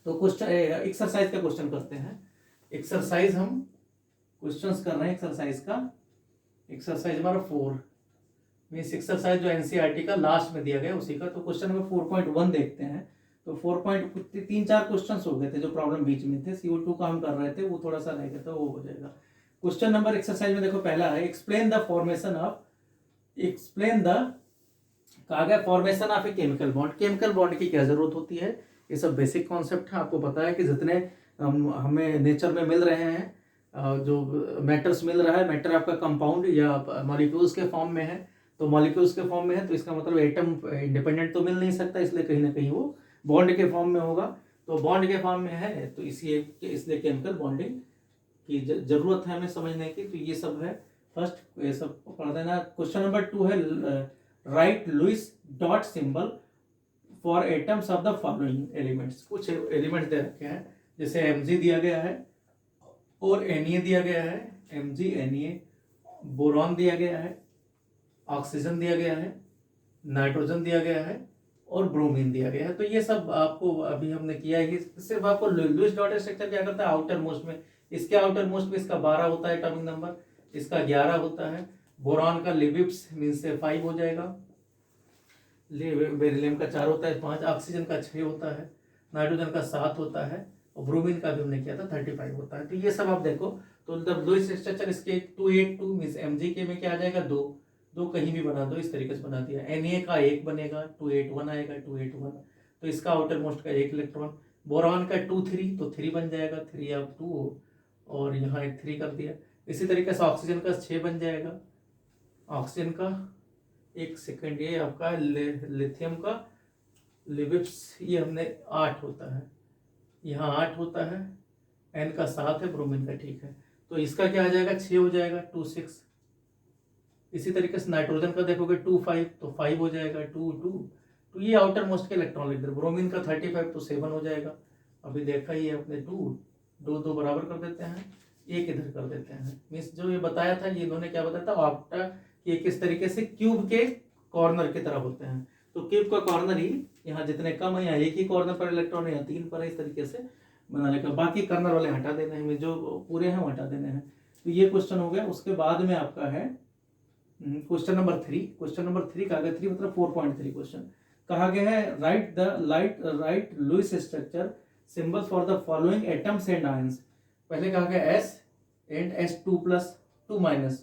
तो क्वेश्चन एक्सरसाइज का क्वेश्चन करते हैं। एक्सरसाइज हम क्वेश्चंस कर रहे हैं एक्सरसाइज का, एक्सरसाइज हमारा 4 मीन्स एक्सरसाइज जो एनसीईआरटी का लास्ट में दिया गया उसी का। तो क्वेश्चन नंबर 4.1 देखते हैं। तो 4.3-4 क्वेश्चंस हो गए थे जो प्रॉब्लम बीच में थे, CO2 का हम कर रहे थे, वो थोड़ा सा रह गया था, वो हो जाएगा। क्वेश्चन नंबर एक्सरसाइज में देखो पहला है, explain the formation of, explain the, कहा गया formation of a chemical bond. Chemical bond की क्या जरूरत होती है, ये सब बेसिक कॉन्सेप्ट है। आपको पता है कि जितने हमें नेचर में मिल रहे हैं, जो मैटर्स मिल रहा है, मैटर आपका कंपाउंड या मॉलिक्यूल्स के फॉर्म में है, तो मॉलिक्यूल्स के फॉर्म में है तो इसका मतलब एटम इंडिपेंडेंट तो मिल नहीं सकता, इसलिए कहीं ना कहीं वो बॉन्ड के फॉर्म में होगा। तो बॉन्ड के फॉर्म में है तो इसलिए केमिकल बॉन्डिंग की जरूरत है हमें समझने की। तो ये सब है, फर्स्ट ये सब पढ़ देना। क्वेश्चन नंबर 2 है, write Lewis dot symbol for atoms of the following elements. कुछ एलिमेंट्स दे रखे हैं, जैसे Mg दिया गया है और Na दिया गया है, Mg Na, बोरॉन दिया गया है, ऑक्सीजन दिया गया है, नाइट्रोजन दिया गया है और ब्रोमीन दिया गया है। तो ये सब आपको अभी हमने किया है। सिर्फ आपको लुईस डॉट स्ट्रक्चर क्या करता है, आउटर मोस्ट में, इसके आउटर मोस्ट में इसका 12 होता है एटॉमिक नंबर, इसका 11 होता है। बोरॉन का लिबिप्स मीन्स से 5 हो जाएगा, बेरिलियम का 4 होता है 5, ऑक्सीजन का 6 होता है, नाइट्रोजन का 7 होता है, और ब्रोमीन का भी हमने किया था 35 होता है। तो ये सब आप देखो। तो जब लुईस स्ट्रक्चर इसके 282 मीन्स Mg के में क्या आ जाएगा, 2 कहीं भी बना दो, इस तरीके से बना दिया। Na का 1 बनेगा, 281 आएगा, 281, तो इसका आउटर मोस्ट का 1 इलेक्ट्रॉन। बोरॉन का 2-3 तो 3 बन जाएगा, 3 आप 2 और यहाँ एक 3 कर दिया। इसी तरीके से ऑक्सीजन का 6 बन जाएगा, ऑक्सीजन का, एक सेकेंड, ये आपका लिथियम का लिबिप्स ये हमने 8 होता है, यहाँ 8 होता है, N का 7 है, ब्रोमीन का, ठीक है। तो इसका क्या आ जाएगा, 6 हो जाएगा, 2-6। इसी तरीके से नाइट्रोजन का देखोगे 2-5 तो 5 हो जाएगा, 2-2। तो ये आउटर मोस्ट के इलेक्ट्रॉन लिख दे। ब्रोमीन का 35 तो 7 हो जाएगा, अभी देखा ही है अपने, 2 बराबर कर देते हैं, एक इधर कर देते हैं। मीन्स जो ये बताया था, ये इन्होंने क्या बताया था, ऑक्टा कि किस तरीके से क्यूब के कॉर्नर की तरह होते हैं। तो क्यूब का कॉर्नर ही यहाँ जितने कम है, यहाँ एक ही कॉर्नर पर इलेक्ट्रॉन है, यहाँ 3 पर है, इस तरीके से बनाने का। बाकी कॉर्नर वाले हटा देने हैं, जो पूरे हैं वो हटा देने हैं। तो ये क्वेश्चन हो गया। उसके बाद में आपका है क्वेश्चन नंबर 3। क्वेश्चन नंबर 3 कहा गया, 3 मतलब 4.3 क्वेश्चन कहा गया है, write Lewis structure symbol for the following atoms and ions. पहले कहा गया S एंड S2+2-,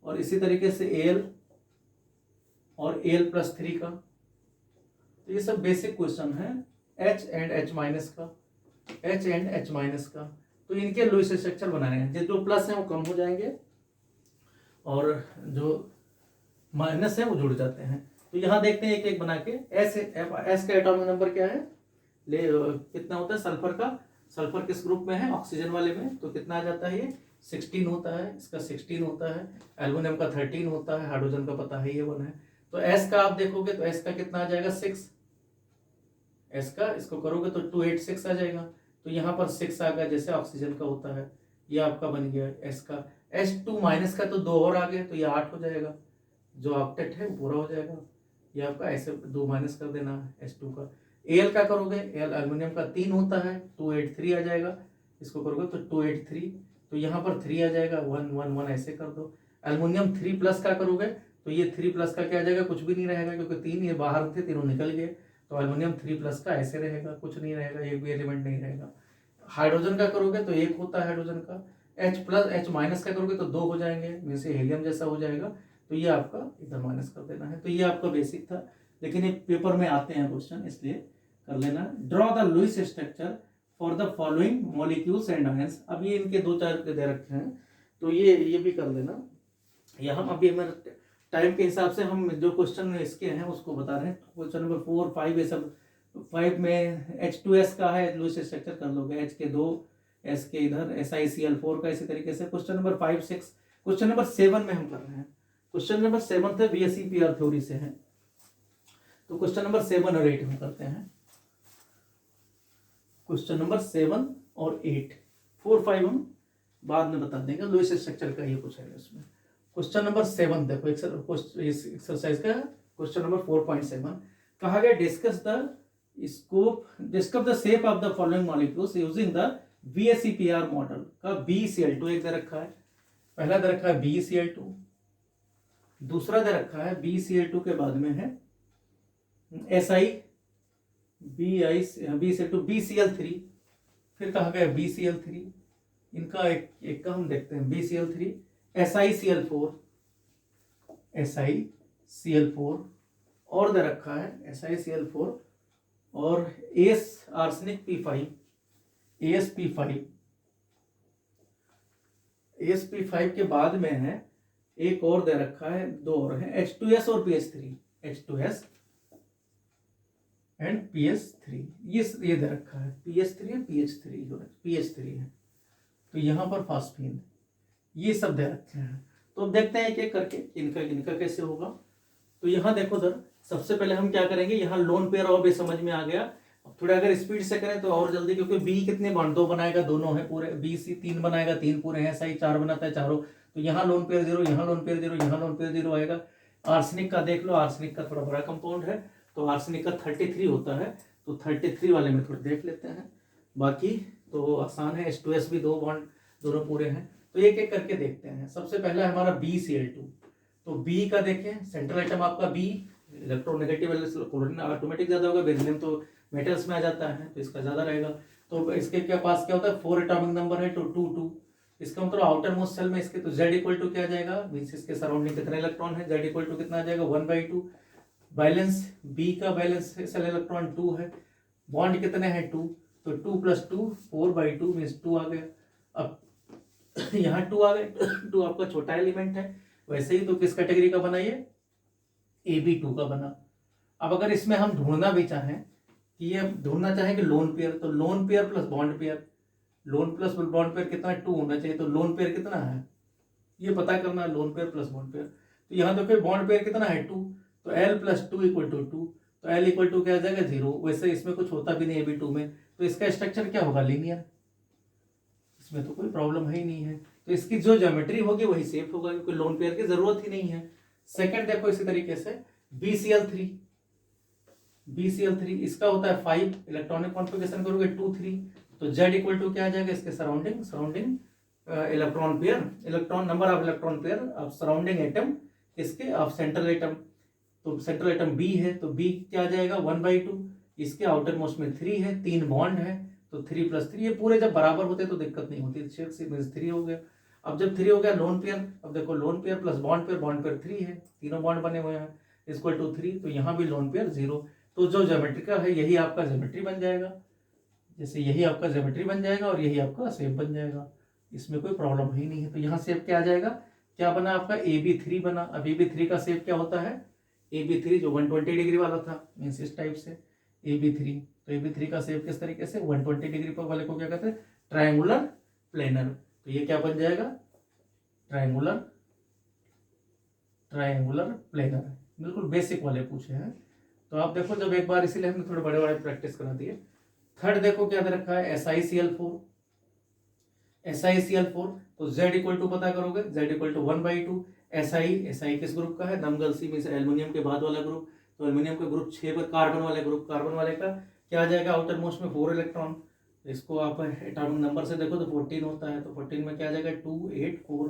और इसी तरीके से Al और Al+3 का। तो ये सब बेसिक क्वेश्चन है। H एंड H- का, H एंड H- का, तो इनके लुईस स्ट्रक्चर बनाने हैं। जो प्लस है वो कम हो जाएंगे और जो माइनस है वो जुड़ जाते हैं। तो यहाँ देखते हैं एक एक बना के। S का एटॉमिक नंबर क्या है, कितना होता है सल्फर का, सल्फर किस ग्रुप में है, ऑक्सीजन वाले में, तो कितना आ जाता है, ये 16 होता है, इसका 16 होता है। एल्युमिनियम का 13 होता है, हाइड्रोजन का पता है ये 1 है। तो S का आप देखोगे तो S का कितना आ जाएगा, 6। S का इसको करोगे तो 286 आ जाएगा। तो यहाँ पर 6 आ गया, जैसे ऑक्सीजन का होता है, ये आपका बन गया S का। H2- का तो 2 और आ गए, तो ये 8 हो जाएगा, जो ऑक्टेट है वो पूरा हो जाएगा। ये आपका ऐसे 2 माइनस कर देना है H2 का। Al का करोगे, Al एल्युमिनियम का 3 होता है, 283 आ जाएगा, इसको करोगे तो 283, तो यहाँ पर 3 आ जाएगा, 1 1 1 ऐसे कर दो। एल्युमिनियम 3+ का करोगे तो ये 3+ का क्या आ जाएगा, कुछ भी नहीं रहेगा, क्योंकि 3 ये बाहर थे, तीनों निकल गए। तो एल्युमिनियम 3+ का ऐसे रहेगा, कुछ नहीं रहेगा, एक भी एलिमेंट नहीं रहेगा। हाइड्रोजन का करोगे तो 1 होता है हाइड्रोजन का, H+ का करोगे तो 2 हो जाएंगे, जैसे हीलियम जैसा हो जाएगा। तो ये आपका इधर माइनस कर देना है। तो ये आपका बेसिक था, लेकिन ये पेपर में आते हैं क्वेश्चन, इसलिए कर लेना। Draw the Lewis structure for the following molecules and ions. अब ये इनके 2-4 दे रखे हैं, तो ये भी कर लेना। यहाँ अभी हमारे टाइम के हिसाब से हम जो क्वेश्चन इसके हैं उसको बता रहे हैं। क्वेश्चन नंबर 4, 5 ये सब। 5 में H2S का है, लुईस स्ट्रक्चर कर लोगे, H के 2, S के इधर SiCl4 का इसी तरीके से। Question number 5, 6। क्वेश्चन नंबर 7 में हम कर रहे हैं। क्वेश्चन नंबर 7 है VSEPR थ्योरी से है, तो क्वेश्चन नंबर 7 और 8 हम करते हैं। क्वेश्चन नंबर 7 और 8, 4, 5 हम बाद में बता देंगे, लुईस स्ट्रक्चर का ये कुछ है इसमें। क्वेश्चन नंबर 7 देखो, एक्सरसाइज का क्वेश्चन नंबर 4.7 कहा गया, discuss the shape of the following molecules using the VSEPR model का। BeCl2 एक दे रखा है, पहला दे रखा है BeCl2, दूसरा दे रखा है BeCl2 के बाद में है BeCl2, BeCl3, फिर कहा गया BeCl3, इनका एक का हम देखते हैं BeCl3, SiCl4, और दे रखा है SiCl4 और आर्सेनिक P5, AsP5 के बाद में है एक और दे रखा है, 2 और है H2S और PH3, H2S एंड PH3, ये दे रखा है PH3 है, PH3 है। तो यहाँ पर फास्फीन, ये सब दे रखे हैं। तो अब देखते हैं एक एक करके इनका कैसे होगा। तो यहाँ देखो सर, सबसे पहले हम क्या करेंगे, यहाँ लोन पेयर और भी समझ में आ गया। अब थोड़ा अगर स्पीड से करें तो और जल्दी, क्योंकि बी कितने बॉन्ड, 2 बनाएगा, दोनों है पूरे, BC 3 बनाएगा, 3 पूरे हैं, SI 4 बनाता है, चारों। तो यहाँ लोन पेयर 0, यहाँ लोन पेयर 0, यहाँ लोन पेयर 0 आएगा। आर्सेनिक का देख लो, आर्सेनिक का थोड़ा बड़ा कंपाउंड है, तो आर्सेनिक का 33 होता है, तो 33 वाले में थोड़ा देख लेते हैं। बाकी तो आसान है, H2S भी 2 बॉन्ड दोनों पूरे हैं। तो एक एक करके देखते हैं। सबसे पहला है हमारा BeCl2, तो B का देखें, सेंट्रल आइटम आपका B, इलेक्ट्रोनेगेटिव क्लोरीन ऑटोमेटिक ज्यादा होगा, बेरिलियम तो मेटल्स में आ जाता है, तो इसका ज्यादा रहेगा। तो इसके क्या पास क्या होता है, 4 एटॉमिक नंबर है, तो 2, इसका मतलब आउटर मोस्ट सेल में इसके, तो Z इक्वल टू क्या जाएगा, मींस इसके सराउंडिंग कितने इलेक्ट्रॉन है, Z इक्वल टू कितना आ जाएगा, 1/2। बैलेंस B का बैलेंस सेल इलेक्ट्रॉन 2 है, बॉन्ड कितने हैं 2, तो 2 + 2 4/2 मींस 2 आ गया। अब यहाँ 2 आ गए, 2 आपका छोटा एलिमेंट है, वैसे ही तो किस कैटेगरी का बना, ये AB2 का बना। अब अगर इसमें हम ढूंढना भी चाहें कि ये ढूंढना चाहें कि लोन पेयर, तो lone pair plus bond pair, loan plus bond pair कितना, 2 होना चाहिए, तो लोन पेयर कितना है ये पता करना है, lone pair plus bond pair. तो यहाँ देखो बॉन्ड पेयर कितना है 2, तो L + 2 = 2, तो L = 2 क्या आ जाएगा 0। वैसे इसमें कुछ होता भी नहीं AB2 में, तो इसका स्ट्रक्चर क्या होगा, लीनियर, इसमें तो कोई प्रॉब्लम है ही नहीं है। तो इसकी जो ज्योमेट्री होगी वही सेफ होगा, क्योंकि लोन पेयर की जरूरत ही नहीं है। सेकंड देखो इसी तरीके से BeCl3, इसका होता है 5, इलेक्ट्रॉनिक कॉन्फ़िगरेशन करोगे 2, 3, तो Z इक्वल टू क्या आ जाएगा, इसके surrounding electron number of electron pair of surrounding atom, इसके ऑफ सेंट्रल एटम। तो सेंट्रल एटम B है, तो B क्या आ जाएगा 1/2, इसके आउटर मोस्ट में 3 है, 3 बॉन्ड है, तो 3 + 3, ये पूरे जब बराबर होते तो दिक्कत नहीं होती, 3 हो गया। अब जब 3 हो गया लोन पेयर, अब देखो lone pair plus bond pair 3 है, तीनों बॉन्ड बने हुए हैं, इक्वल टू 3, तो यहाँ भी लोन पेयर 0। तो जो ज्योमेट्रिकल है यही आपका ज्योमेट्री बन जाएगा, जैसे यही आपका ज्योमेट्री बन जाएगा और यही आपका शेप बन जाएगा, इसमें कोई प्रॉब्लम ही नहीं है। तो यहाँ शेप क्या आ जाएगा, क्या बना आपका AB3 बना। अब AB3 का शेप क्या होता है, AB3 जो 120 डिग्री वाला था, मीन्स इस टाइप से AB3, तो AB3 का शेप किस तरीके से 120 डिग्री पर वाले को क्या कहते हैं, ट्रायंगुलर प्लेनर। तो ये क्या बन जाएगा, ट्रायंगुलर प्लेनर, बिल्कुल बेसिक वाले पूछे हैं। तो आप देखो जब एक बार, इसीलिए हमने थोड़े बड़े प्रैक्टिस करा दिए। थर्ड देखो क्या दे रखा है, SiCl4, तो Z इक्वल टू पता करोगे, Z = 1/2। SI किस ग्रुप का है, नमगलसी में से एल्युमिनियम के बाद वाला ग्रुप, तो एल्युमिनियम के ग्रुप 6 पर कार्बन वाले का क्या आ जाएगा, आउटर मोस्ट में 4 इलेक्ट्रॉन। इसको आप एटॉमिक नंबर से देखो तो 14 होता है, तो 14 में क्या आ जाएगा 2, 8, 4,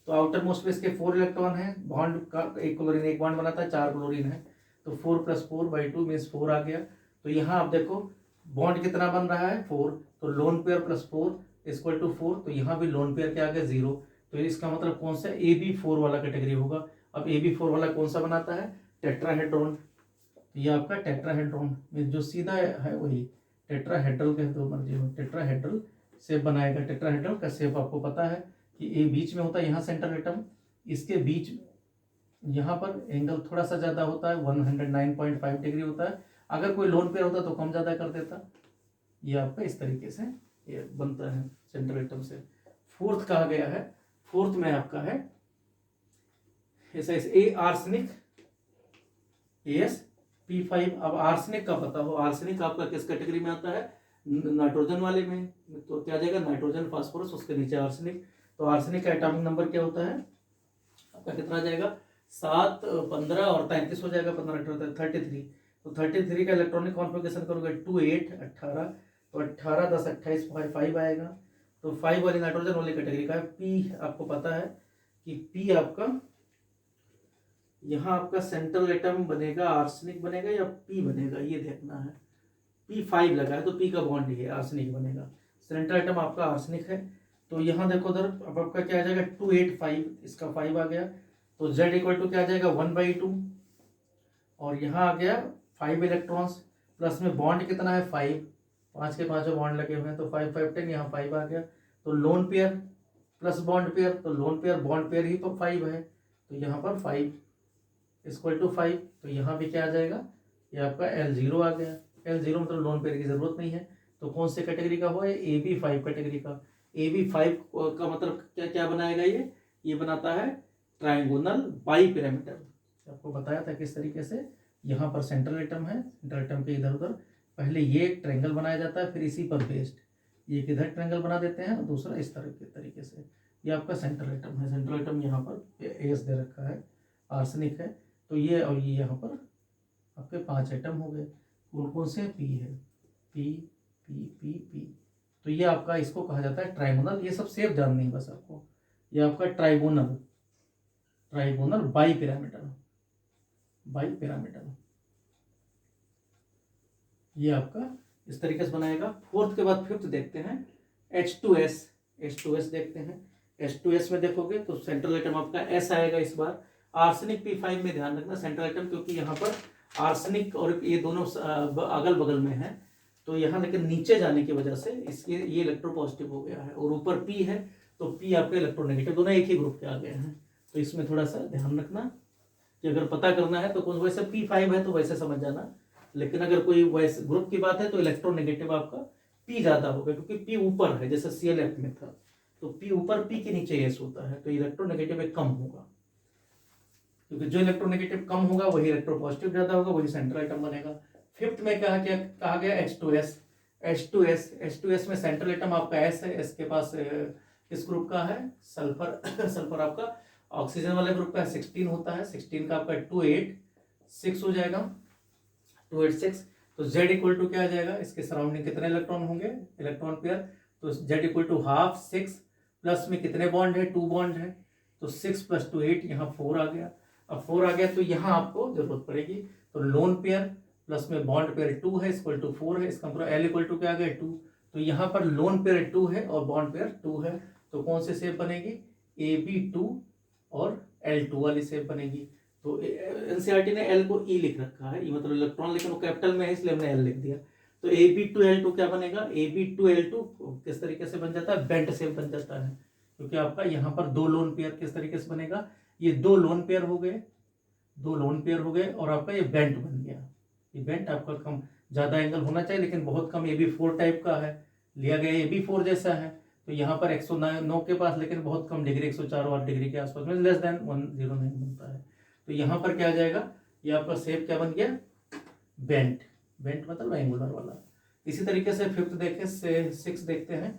तो आउटर मोस्ट में इसके 4 इलेक्ट्रॉन है, बॉन्ड का एक क्लोरीन एक बॉन्ड बनाता है, 4 क्लोरीन है, तो 4 + 4/2 मीन्स 4 आ गया। तो यहाँ आप देखो बॉन्ड कितना बन रहा है 4, तो लोन पेयर + 4 = 4, तो यहाँ भी लोन पेयर क्या आ गया 0। तो इसका मतलब कौन सा AB4 वाला कैटेगरी होगा। अब AB4 वाला कौन सा बनाता है, टेट्राहेड्रॉन। ये आपका टेट्राहेड्रॉन जो सीधा है वही टेट्राहेड्रल के दो मर्जी हो, टेट्राहेड्रल शेप बनाएगा। टेट्राहेड्रल का शेप आपको पता है कि ए बीच में होता है, यहाँ सेंटर एटम, इसके बीच यहाँ पर एंगल थोड़ा सा ज़्यादा होता है, 109.5 डिग्री होता है। अगर कोई लोन पेयर होता तो कम ज़्यादा कर देता। ये आपका इस तरीके से ये बनता है सेंटर एटम से। फोर्थ कहा गया है, फोर्थ में आपका है ऐसा ए आर्सेनिक AsP5। अब आर्सेनिक का पता हो, आर्सेनिक आपका किस कैटेगरी में आता है, नाइट्रोजन वाले में, तो क्या जाएगा नाइट्रोजन फास्फोरस, उसके नीचे आर्सेनिक। तो आर्सेनिक का एटॉमिक नंबर क्या होता है आपका, कितना आ जाएगा 7, 15 और 33 हो जाएगा, 15 33। तो 33 का इलेक्ट्रॉनिक कॉन्फ़िगरेशन करोगे 2 8 18, तो 18 10 28 5 आएगा। तो 5 वाली नाइट्रोजन वाली कैटेगरी का है। पी आपको पता है कि पी आपका यहाँ आपका सेंट्रल एटम बनेगा आर्सेनिक बनेगा या पी बनेगा, ये देखना है। P5 लगा है तो पी का बॉन्ड ये आर्सेनिक बनेगा। सेंट्रल एटम आपका आर्सेनिक है। तो यहाँ देखो उधर अब आपका क्या आ जाएगा 2 8 5, इसका 5 आ गया। तो Z = क्या आ जाएगा 1/2, और यहाँ आ गया 5 इलेक्ट्रॉन्स, प्लस में बॉन्ड कितना है 5, 5 के 5 बॉन्ड लगे हुए हैं, तो 5 5 10, यहाँ 5 आ गया। तो lone pair plus bond pair, तो लोन पेयर बॉन्ड पेयर ही तो 5 है, तो यहाँ पर 5 = 5। तो यहाँ भी क्या आ जाएगा, ये आपका L0 आ गया। L0 मतलब लोन पेयर की जरूरत नहीं है। तो कौन से कैटेगरी का हुआ है, AB5 कैटेगरी का। AB5 का मतलब क्या क्या बनाएगा, ये बनाता है ट्रायंगोनल बाइपिरामिडल। आपको बताया था किस तरीके से, यहाँ पर सेंट्रल एटम है, सेंट्रल एटम के इधर उधर पहले ये एक ट्रायंगल बनाया जाता है, फिर इसी पर बेस्ड ये किधर ट्रायंगल बना देते हैं और दूसरा इस तरह के तरीके से। ये आपका सेंट्रल एटम है, सेंट्रल एटम यहाँ पर एस दे रखा है, आर्सेनिक है। तो ये और ये यहाँ पर आपके 5 एटम हो गए। कौन कौन से, पी है, पी पी पी पी। तो ये आपका इसको कहा जाता है ट्राइगोनल। ये सब शेप जाननी है बस आपको। ये आपका ट्राइगोनल, ट्राइगोनल बाइपिरामिडल, बाइपिरामिडल ये आपका इस तरीके से बनाएगा। फोर्थ के बाद फिफ्थ देखते हैं, H2S। H2S देखते हैं। H2S में देखोगे तो सेंट्रल एटम आपका S आएगा इस बार। आर्सेनिक P5 में ध्यान रखना सेंट्रल एटम, क्योंकि यहाँ पर आर्सेनिक और ये दोनों अगल बगल में है, तो यहाँ लेकिन नीचे जाने की वजह से इसके ये इलेक्ट्रोपॉजिटिव हो गया है, और ऊपर P है तो P आपके इलेक्ट्रोनेगेटिव, दोनों एक ही ग्रुप के आ गए हैं। तो इसमें थोड़ा सा ध्यान रखना कि अगर पता करना है तो कौन, वैसे P5 है तो वैसे समझ जाना, लेकिन अगर कोई वैसे ग्रुप की बात है तो इलेक्ट्रोनेगेटिव आपका P ज्यादा होगा, क्योंकि P ऊपर है, जैसे ClF में था तो P ऊपर P के नीचे S होता है, तो इलेक्ट्रोनेगेटिव कम होगा, क्योंकि जो इलेक्ट्रोनेगेटिव कम होगा वही इलेक्ट्रोपॉजिटिव ज्यादा होगा, वही सेंट्रल एटम बनेगा। फिफ्थ में क्या कहा गया H2S। H2S में सेंट्रल एटम आपका S है, S के पास किस ग्रुप का है, सल्फर सल्फर आपका ऑक्सीजन वाले ग्रुप का 16 होता है, 16 का आपका 2 8 6 हो जाएगा, 2 8 6। तो Z = क्या आ जाएगा, इसके सराउंडिंग कितने इलेक्ट्रॉन होंगे, इलेक्ट्रॉन पेयर, तो Z = ½ 6, प्लस में कितने बॉन्ड है, 2 बॉन्ड है, तो 6 + 2 8, यहाँ 4 आ गया। अब 4 आ गया तो यहाँ आपको जरूरत पड़ेगी, तो लोन पेयर प्लस में बॉन्ड पेयर 2 है, = 4 है, इसका मतलब L = क्या आ गया 2। तो यहाँ पर लोन पेयर 2 है और बॉन्ड पेयर 2 है, तो कौन सी शेप बनेगी, AB2 और L2 वाली शेप बनेगी। तो एनसीईआरटी ने L को E लिख रखा है, ये मतलब इलेक्ट्रॉन, लेकिन वो कैपिटल में है इसलिए हमने L लिख दिया। तो AB2L2 क्या बनेगा, AB2L2 किस तरीके से बन जाता है, बेंट शेप बन जाता है, क्योंकि आपका यहाँ पर 2 लोन पेयर किस तरीके से बनेगा, ये 2 लोन पेयर हो गए, 2 लोन पेयर हो गए, और आपका ये बेंट बन गया। ये बेंट आपका कम ज्यादा एंगल होना चाहिए, लेकिन बहुत कम, AB4 टाइप का है, लिया गया AB4 जैसा है, तो यहाँ पर 109 के पास, लेकिन बहुत कम डिग्री, 104 डिग्री के आसपास में, लेस देन 109 बनता है। तो यहाँ पर क्या आ जाएगा, ये आपका शेप क्या बन गया, बेंट, बेंट मतलब एंगुलर वाला। इसी तरीके से फिफ्थ देखें, 6 देखते हैं,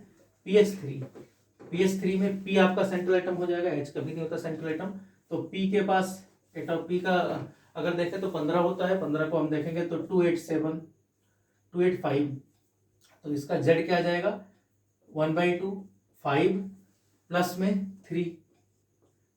PH3 में P आपका सेंट्रल एटम हो जाएगा, H कभी नहीं होता सेंट्रल एटम। तो P के पास एटम, P का अगर देखें तो 15 होता है, 15 को हम देखेंगे तो 2 8 7 2 8 5, तो इसका Z क्या आ जाएगा 1/2 5 प्लस में 3,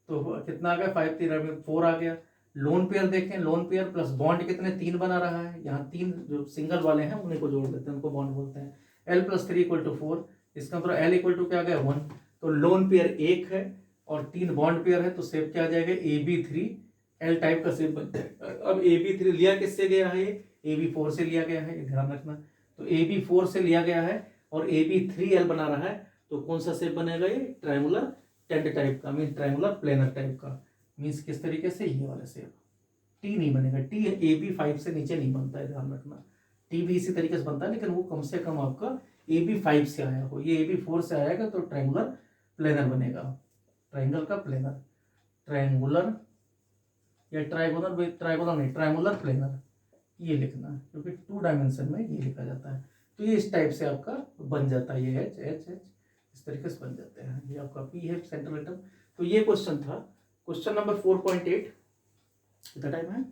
तो कितना आ गया 5 3 4 आ गया। लोन पेयर देखें, लोन पेयर प्लस बॉन्ड कितने 3 बना रहा है, यहाँ 3 जो सिंगल वाले हैं उन्हीं को जोड़ देते हैं, उनको बॉन्ड बोलते हैं। L + 3 = 4, इसका मतलब L = क्या आ गया 1। तो लोन पेयर 1 है और 3 बॉन्ड पेयर है, तो शेप क्या आ जाएगा AB3L टाइप का शेप बन जाएगा। अब AB3 लिया किससे गया है, AB4 से लिया गया है, ध्यान रखना। तो AB4 से लिया गया है और AB3L बना रहा है, तो कौन सा शेप बनेगा, ये ट्रायंगुलर टेंट टाइप का, मीन ट्रायंगुलर प्लेनर टाइप का। मीन्स किस तरीके से, ये वाला शेप। टी नहीं बनेगा, टी AB5 से नीचे नहीं बनता है, ध्यान रखना। टी भी इसी तरीके से बनता है, लेकिन वो कम से कम आपका AB5 से आया हो, ये AB4 से आएगा तो ट्रायंगुलर प्लेनर बनेगा। ट्रायंगल का प्लेनर, ट्रायंगुलर या ट्रायंगुलर नहीं, ट्रायंगुलर प्लेनर ये लिखना, क्योंकि 2 डायमेंशन में ये लिखा जाता है। तो ये इस टाइप से आपका बन जाता है, ये एच एच एच इस तरीके से बन जाते हैं। ये आपका पी है सेंट्रल एटम। तो ये क्वेश्चन था, क्वेश्चन नंबर 4.8। कितना टाइम है,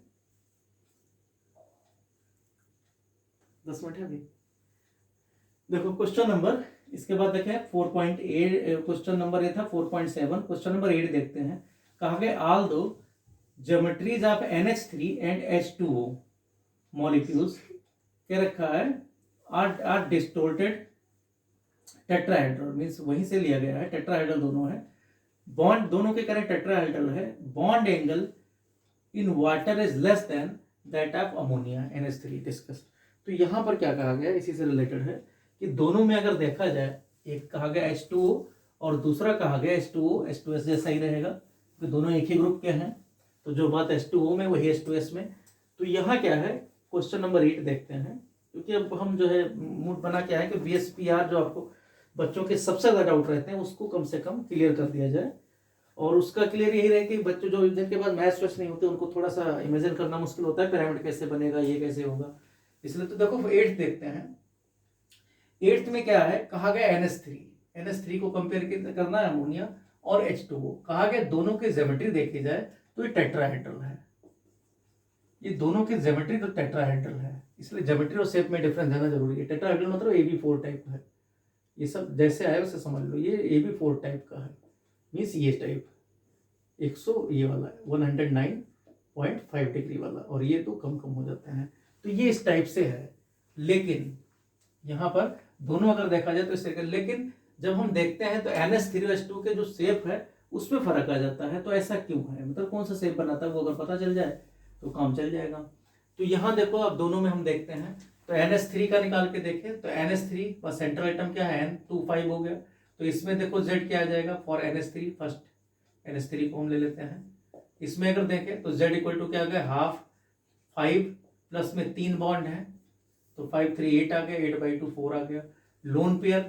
10 मिनट है अभी। देखो क्वेश्चन नंबर, इसके बाद देखें 4.8, क्वेश्चन नंबर ये था 4.7। क्वेश्चन नंबर 8 देखते हैं। कहा गया ऑल दो geometries of NH3 and H2O molecules क्या रखा है, आर डिस्टोर्टेड टेट्राहेड्रल, मीन्स वहीं से लिया गया है, टेट्राहेड्रल दोनों है। बॉन्ड दोनों के करें टेट्राहेड्रल है, bond angle in water is less than that of ammonia NH3 discuss. तो यहाँ पर क्या कहा गया, इसी से रिलेटेड है कि दोनों में अगर देखा जाए, एक कहा गया H2O और दूसरा कहा गया H2O, H2S जैसा ही रहेगा क्योंकि दोनों एक ही ग्रुप के हैं। तो जो बात H2O में वही H2S में। तो यहाँ क्या है, क्वेश्चन नंबर 8 देखते हैं, क्योंकि अब हम जो है मूड बना के आए कि VSPR जो आपको बच्चों के सबसे ज़्यादा डाउट रहते हैं उसको कम से कम क्लियर कर दिया जाए। और उसका क्लियर यही रहे कि बच्चों जो जिनके पास मैथ्स वेस्ट नहीं होते उनको थोड़ा सा इमेजिन करना मुश्किल होता है, पिरामिड कैसे बनेगा, ये कैसे होगा। इसलिए तो देखो 8 देखते हैं। 8th में क्या है, कहा गया NH3 को कंपेयर करना है अमोनिया और H2O। कहा गया दोनों की ज्योमेट्री देखी जाए तो ये टेट्राहेड्रल है, ये दोनों की ज्योमेट्री तो टेट्राहेड्रल है, इसलिए ज्योमेट्री और शेप में डिफरेंस रहना जरूरी है। टेट्राहेड्रल मतलब AB4 टाइप है, ये सब जैसे आए वैसे समझ लो। ये AB4 टाइप का है, मीन्स ये टाइप 100 ये वाला 109.5 डिग्री वाला, और ये तो कम कम हो जाते हैं। तो ये इस टाइप से है, लेकिन यहाँ पर दोनों अगर देखा जाए तो इस तरीके, लेकिन जब हम देखते हैं तो NH3 और H2 के जो शेप है उसमें फर्क आ जाता है। तो ऐसा क्यों है, मतलब कौन सा शेप बनाता है वो अगर पता चल जाए तो काम चल जाएगा। तो यहाँ देखो अब दोनों में हम देखते हैं, तो NH3 का निकाल के देखें तो NH3 का सेंट्रल एटम क्या है N25 हो गया। तो इसमें देखो Z क्या आ जाएगा फॉर NH3, फर्स्ट NH3 को हम ले लेते हैं। इसमें अगर देखें तो Z = क्या आ गया, हाफ 5 प्लस में 3 बॉन्ड है तो 5 3 8 आ गया, 8/2 4 आ गया। Lone pair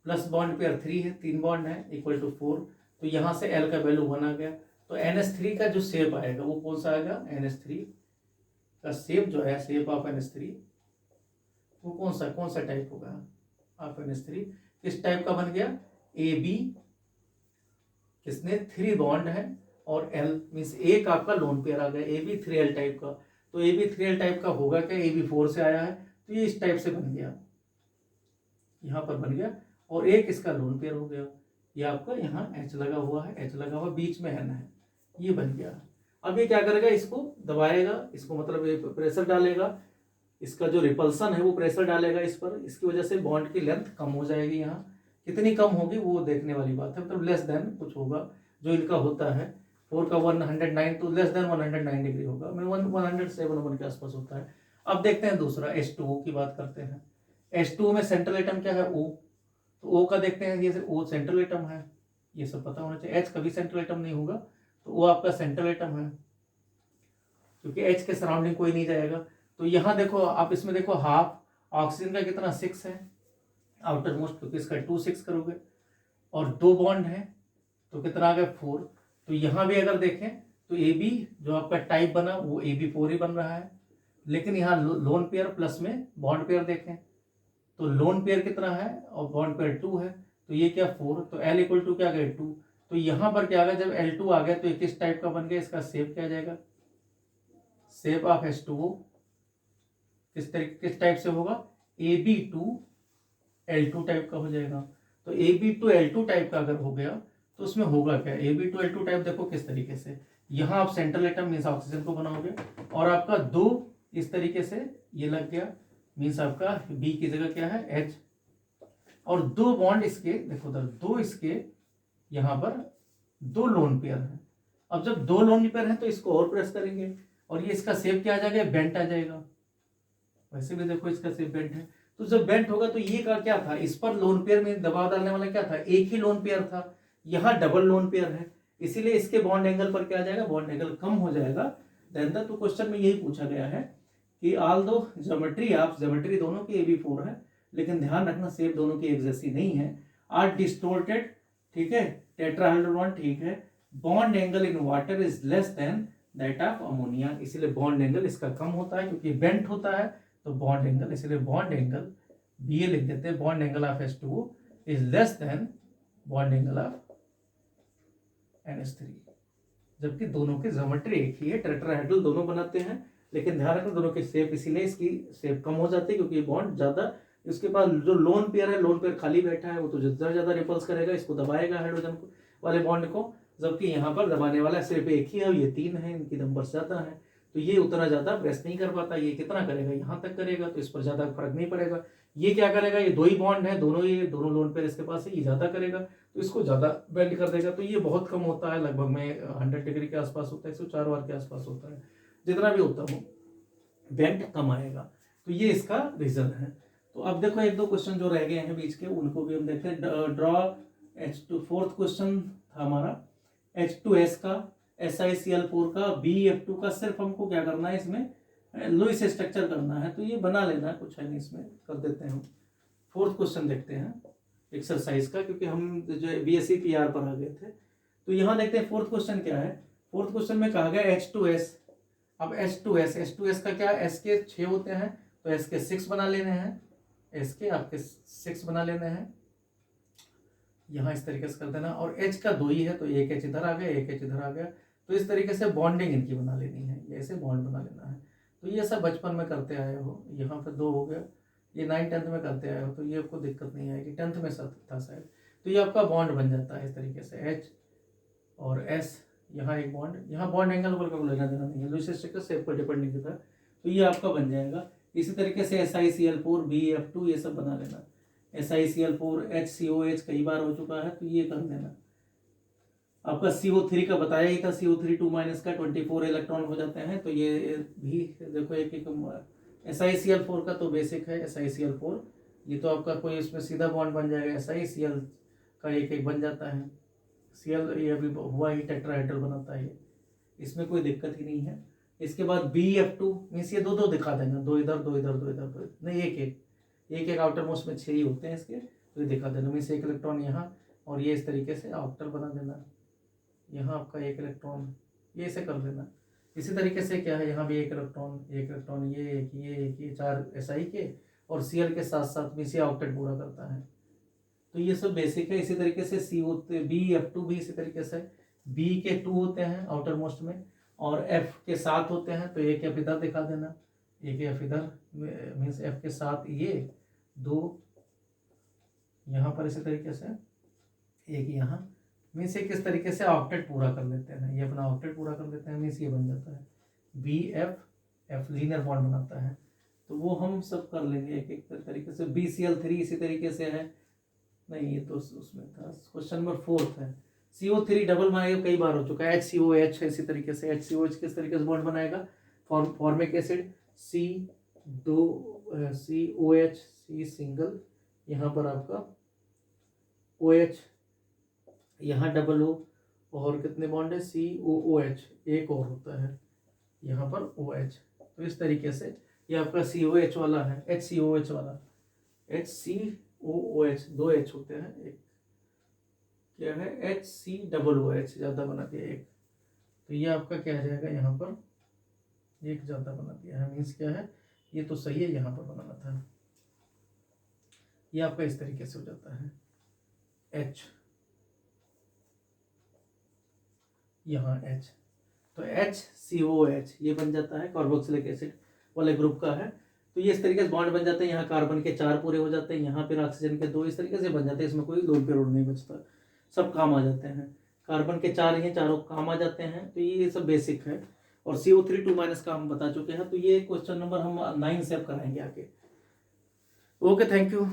plus bond pair 3 है, 3 बॉन्ड है = 4। तो यहाँ से L का वैल्यू 1 आ गया। तो NH3 का जो शेप आएगा वो कौन सा आएगा, NH3 का शेप जो है, शेप ऑफ NH3 वो कौन सा टाइप होगा ऑफ NH3, किस टाइप का बन गया, AB किसने 3 बॉन्ड है और L मीन्स एक आपका लोन पेयर आ गया, AB3L टाइप का। तो AB3L टाइप का होगा क्या, AB4 से आया है तो ये इस टाइप से बन गया, यहाँ पर बन गया, और एक इसका लोन पेयर हो गया। ये आपका यहाँ H लगा हुआ है, H लगा हुआ बीच में N है, ये बन गया। अब ये क्या करेगा, इसको दबाएगा, इसको मतलब ये प्रेशर डालेगा, इसका जो रिपल्सन है वो प्रेशर डालेगा इस पर, इसकी वजह से बॉन्ड की लेंथ कम हो जाएगी। यहाँ कितनी कम होगी वो देखने वाली बात है, मतलब लेस देन कुछ होगा जो इनका होता है 4 का 109 तो लेस देन 109 डिग्री होगा, मैं 107 के आसपास होता है। अब देखते हैं दूसरा H2O की बात करते हैं। H2O में सेंट्रल एटम क्या है O, तो O का देखते हैं, ये O सेंट्रल एटम है, ये सब पता होना चाहिए। H कभी सेंट्रल एटम नहीं होगा तो O आपका सेंट्रल एटम है, क्योंकि H के सराउंडिंग कोई नहीं जाएगा। तो यहाँ देखो आप, इसमें देखो हाफ ऑक्सीजन का कितना 6 है आउटर मोस्ट, क्योंकि इसका 2 6 करोगे, और 2 बॉन्ड है तो कितना आ गया 4। तो यहाँ भी अगर देखें तो AB जो आपका टाइप बना वो AB4 ही बन रहा है, लेकिन यहाँ लोन पेयर प्लस में बॉन्ड पेयर देखें तो लोन पेयर कितना है और बॉन्ड पेयर 2 है, तो ये क्या 4, तो L = क्या आ गया 2। तो यहाँ पर क्या आ गया, जब L2 आ गया तो ये किस टाइप का बन गया, इसका शेप क्या आ जाएगा, शेप ऑफ H2O किस टाइप से होगा, AB2L2 टाइप का हो जाएगा। तो AB2L2 टाइप का अगर हो गया तो उसमें होगा क्या, Ab2L2 टाइप देखो किस तरीके से, यहाँ आप सेंट्रल एटम मीन्स ऑक्सीजन को बनाओगे और आपका 2 इस तरीके से ये लग गया, मीन्स आपका बी की जगह क्या है H, और 2 बॉन्ड इसके देखो उधर 2 इसके यहाँ पर 2 लोन पेयर है। अब जब 2 लोन पेयर है तो इसको और प्रेस करेंगे और ये इसका शेप क्या आ जाएगा, बेंट आ जाएगा। वैसे भी देखो इसका शेप बेंट है, तो जब बेंट होगा तो ये का क्या था, इस पर लोन पेयर में दबाव डालने वाला क्या था, एक ही लोन पेयर था, यहाँ डबल लोन पेयर है, इसीलिए इसके बॉन्ड एंगल पर क्या आ जाएगा, बॉन्ड एंगल कम हो जाएगा। देन तो क्वेश्चन में यही पूछा गया है कि ऑल दो ज्योमेट्री दोनों की AB4 है, लेकिन ध्यान रखना शेप दोनों की एक जैसी नहीं है, आर डिस्टोर्टेड, ठीक है, टेट्राहेड्रल बॉन्ड ठीक है, bond angle in water is less than that of ammonia, इसीलिए बॉन्ड एंगल इसका कम होता है क्योंकि बेंट होता है, तो बॉन्ड एंगल, इसलिए बॉन्ड एंगल बी लिख देते हैं, bond angle of H2O is less than bond angle of NH3, जबकि दोनों की ज्योमेट्री एक ही है, टेट्राहेड्रल दोनों बनाते हैं, लेकिन ध्यान रखना दोनों की शेप, इसीलिए इसकी शेप कम हो जाती है क्योंकि बॉन्ड ज्यादा, इसके पास जो लोन पेयर है, लोन पेयर खाली बैठा है, वो तो जितना ज्यादा रिपल्स करेगा, इसको दबाएगा हाइड्रोजन वाले बॉन्ड को, जबकि यहाँ पर दबाने वाला सिर्फ एक ही है, ये 3 है, इनकी नंबर ज्यादा है, तो ये उतना ज्यादा प्रेस नहीं कर पाता, ये कितना करेगा, यहाँ तक करेगा, तो इस पर ज्यादा फर्क नहीं पड़ेगा। ये क्या करेगा, ये 2 ही बॉन्ड है, दोनों लोन पेयर इसके पास है, ये ज्यादा करेगा तो इसको ज्यादा बेंड कर देगा, तो ये बहुत कम होता है, लगभग में 100 डिग्री के आसपास होता है, 104 बार के आसपास होता है, जितना भी होता हो बेंड कम आएगा, तो ये इसका रीजन है। तो अब देखो 1-2 क्वेश्चन जो रह गए हैं बीच के, उनको भी हम देखते हैं। ड्रॉ H2, 4th क्वेश्चन था हमारा H2S का, SiCl4 का, BF2 का, सिर्फ हमको क्या करना है, इसमें लुईस स्ट्रक्चर करना है, तो ये बना लेना है, कुछ है नहीं इसमें, कर देते हैं हम। 4th क्वेश्चन देखते हैं एक्सरसाइज का, क्योंकि हम जो BSc PR पर आ गए थे, तो यहाँ देखते हैं 4th क्वेश्चन क्या है। 4th क्वेश्चन में कहा गया H2S, अब H2S का क्या, S के 6 होते हैं, तो S के 6 बना लेने हैं, S के आपके 6 बना लेने हैं, यहाँ इस तरीके से कर देना, और H का 2 ही है, तो एक H इधर आ गया, एक H इधर आ गया, तो इस तरीके से बॉन्डिंग इनकी बना लेनी है, ये ऐसे बॉन्ड बना लेना है। तो ये सब बचपन में करते आए हो, यहाँ पे 2 हो गया, ये 9th-10th में करते आए हो, तो ये आपको दिक्कत नहीं आएगी, 10th में था शायद, तो ये आपका बॉन्ड बन जाता है इस तरीके से, H और S, यहाँ एक बॉन्ड, यहाँ बॉन्ड एंगल पर को लेना देना नहीं है, लुईस स्ट्रक्चर शेप पर डिपेंड नहीं करता, तो ये आपका बन जाएगा। इसी तरीके से SiCl4, BF2 ये सब बना लेना, SiCl4 HCOH कई बार हो चुका है, तो ये कर देना। आपका CO3 का बताया ही था, CO3 2- का 24 इलेक्ट्रॉन हो जाते हैं, तो ये भी देखो एक SiCl4 का तो बेसिक है, SiCl4 ये तो आपका कोई इसमें सीधा बॉन्ड बन जाएगा, SiCl का एक बन जाता है, Cl ये अभी हुआ ही टेट्राहेड्रल बनाता है, इसमें कोई दिक्कत ही नहीं है। इसके बाद BF2 मीन्स ये 2-2 दिखा देना, 2 इधर 2 इधर 2 इधर, नहीं एक आउटर मोस्ट में 6 ही होते हैं इसके, तो ये दिखा देना, मीन्स एक इलेक्ट्रॉन यहाँ, और ये इस तरीके से आउटर बना देना, यहाँ आपका एक इलेक्ट्रॉन, ये ऐसे कर देना। इसी तरीके से क्या है, यहाँ भी एक इलेक्ट्रॉन, ये 4 SI के और Cl के साथ साथ भी इसी आउटलेट पूरा करता है, तो ये सब बेसिक है। इसी तरीके से BF2 भी इसी तरीके से, B के 2 होते हैं आउटर मोस्ट में, और F के 7 होते हैं, तो एक F इधर दिखा देना, एक F इधर, मीन्स F के 7 ये 2 यहाँ पर, इसी तरीके से एक यहाँ, मीन्स ये किस तरीके से ऑक्टेट पूरा कर लेते हैं, ये अपना ऑक्टेट पूरा कर लेते हैं, मीन्स ये बन जाता है BF लीनियर बॉन्ड बनाता है, तो वो हम सब कर लेंगे एक तरीके से। BCl3 इसी तरीके से है, नहीं ये तो उसमें था, क्वेश्चन नंबर 4th है। CO3 डबल बनाएगा, कई बार हो चुका है, HCOH है, इसी तरीके से HCOH किस तरीके से बॉन्ड बनाएगा, formic acid COH C single, यहाँ पर आपका OH, यहाँ डबल O, और कितने बॉन्ड है COOH, एक और होता है यहाँ पर OH, तो इस तरीके से ये आपका COH वाला है, HCOH वाला, HCOOH 2 H होते हैं, एक क्या है HCOOH ज़्यादा बना दिया एक, तो ये आपका क्या आ जाएगा, यहाँ पर एक ज़्यादा बना दिया है, मीन्स क्या है, ये तो सही है, यहाँ पर बनाना था, ये आपका इस तरीके से हो जाता है H, यहाँ H, तो HCOH ये बन जाता है, कार्बोक्सिलिक एसिड वाले ग्रुप का है, तो ये इस तरीके से बॉन्ड बन जाते हैं, यहाँ कार्बन के 4 पूरे हो जाते हैं, यहाँ फिर ऑक्सीजन के 2, इस तरीके से बन जाते हैं, इसमें कोई लोन पेयर नहीं बचता। सब काम आ जाते हैं। कार्बन के 4 हैं, चारों काम आ जाते हैं। तो ये सब बेसिक है। और CO3 2- का हम बता चुके हैं। तो ये क्वेश्चन नंबर हम 9 से अब कराएंगे आगे। Okay, thank you.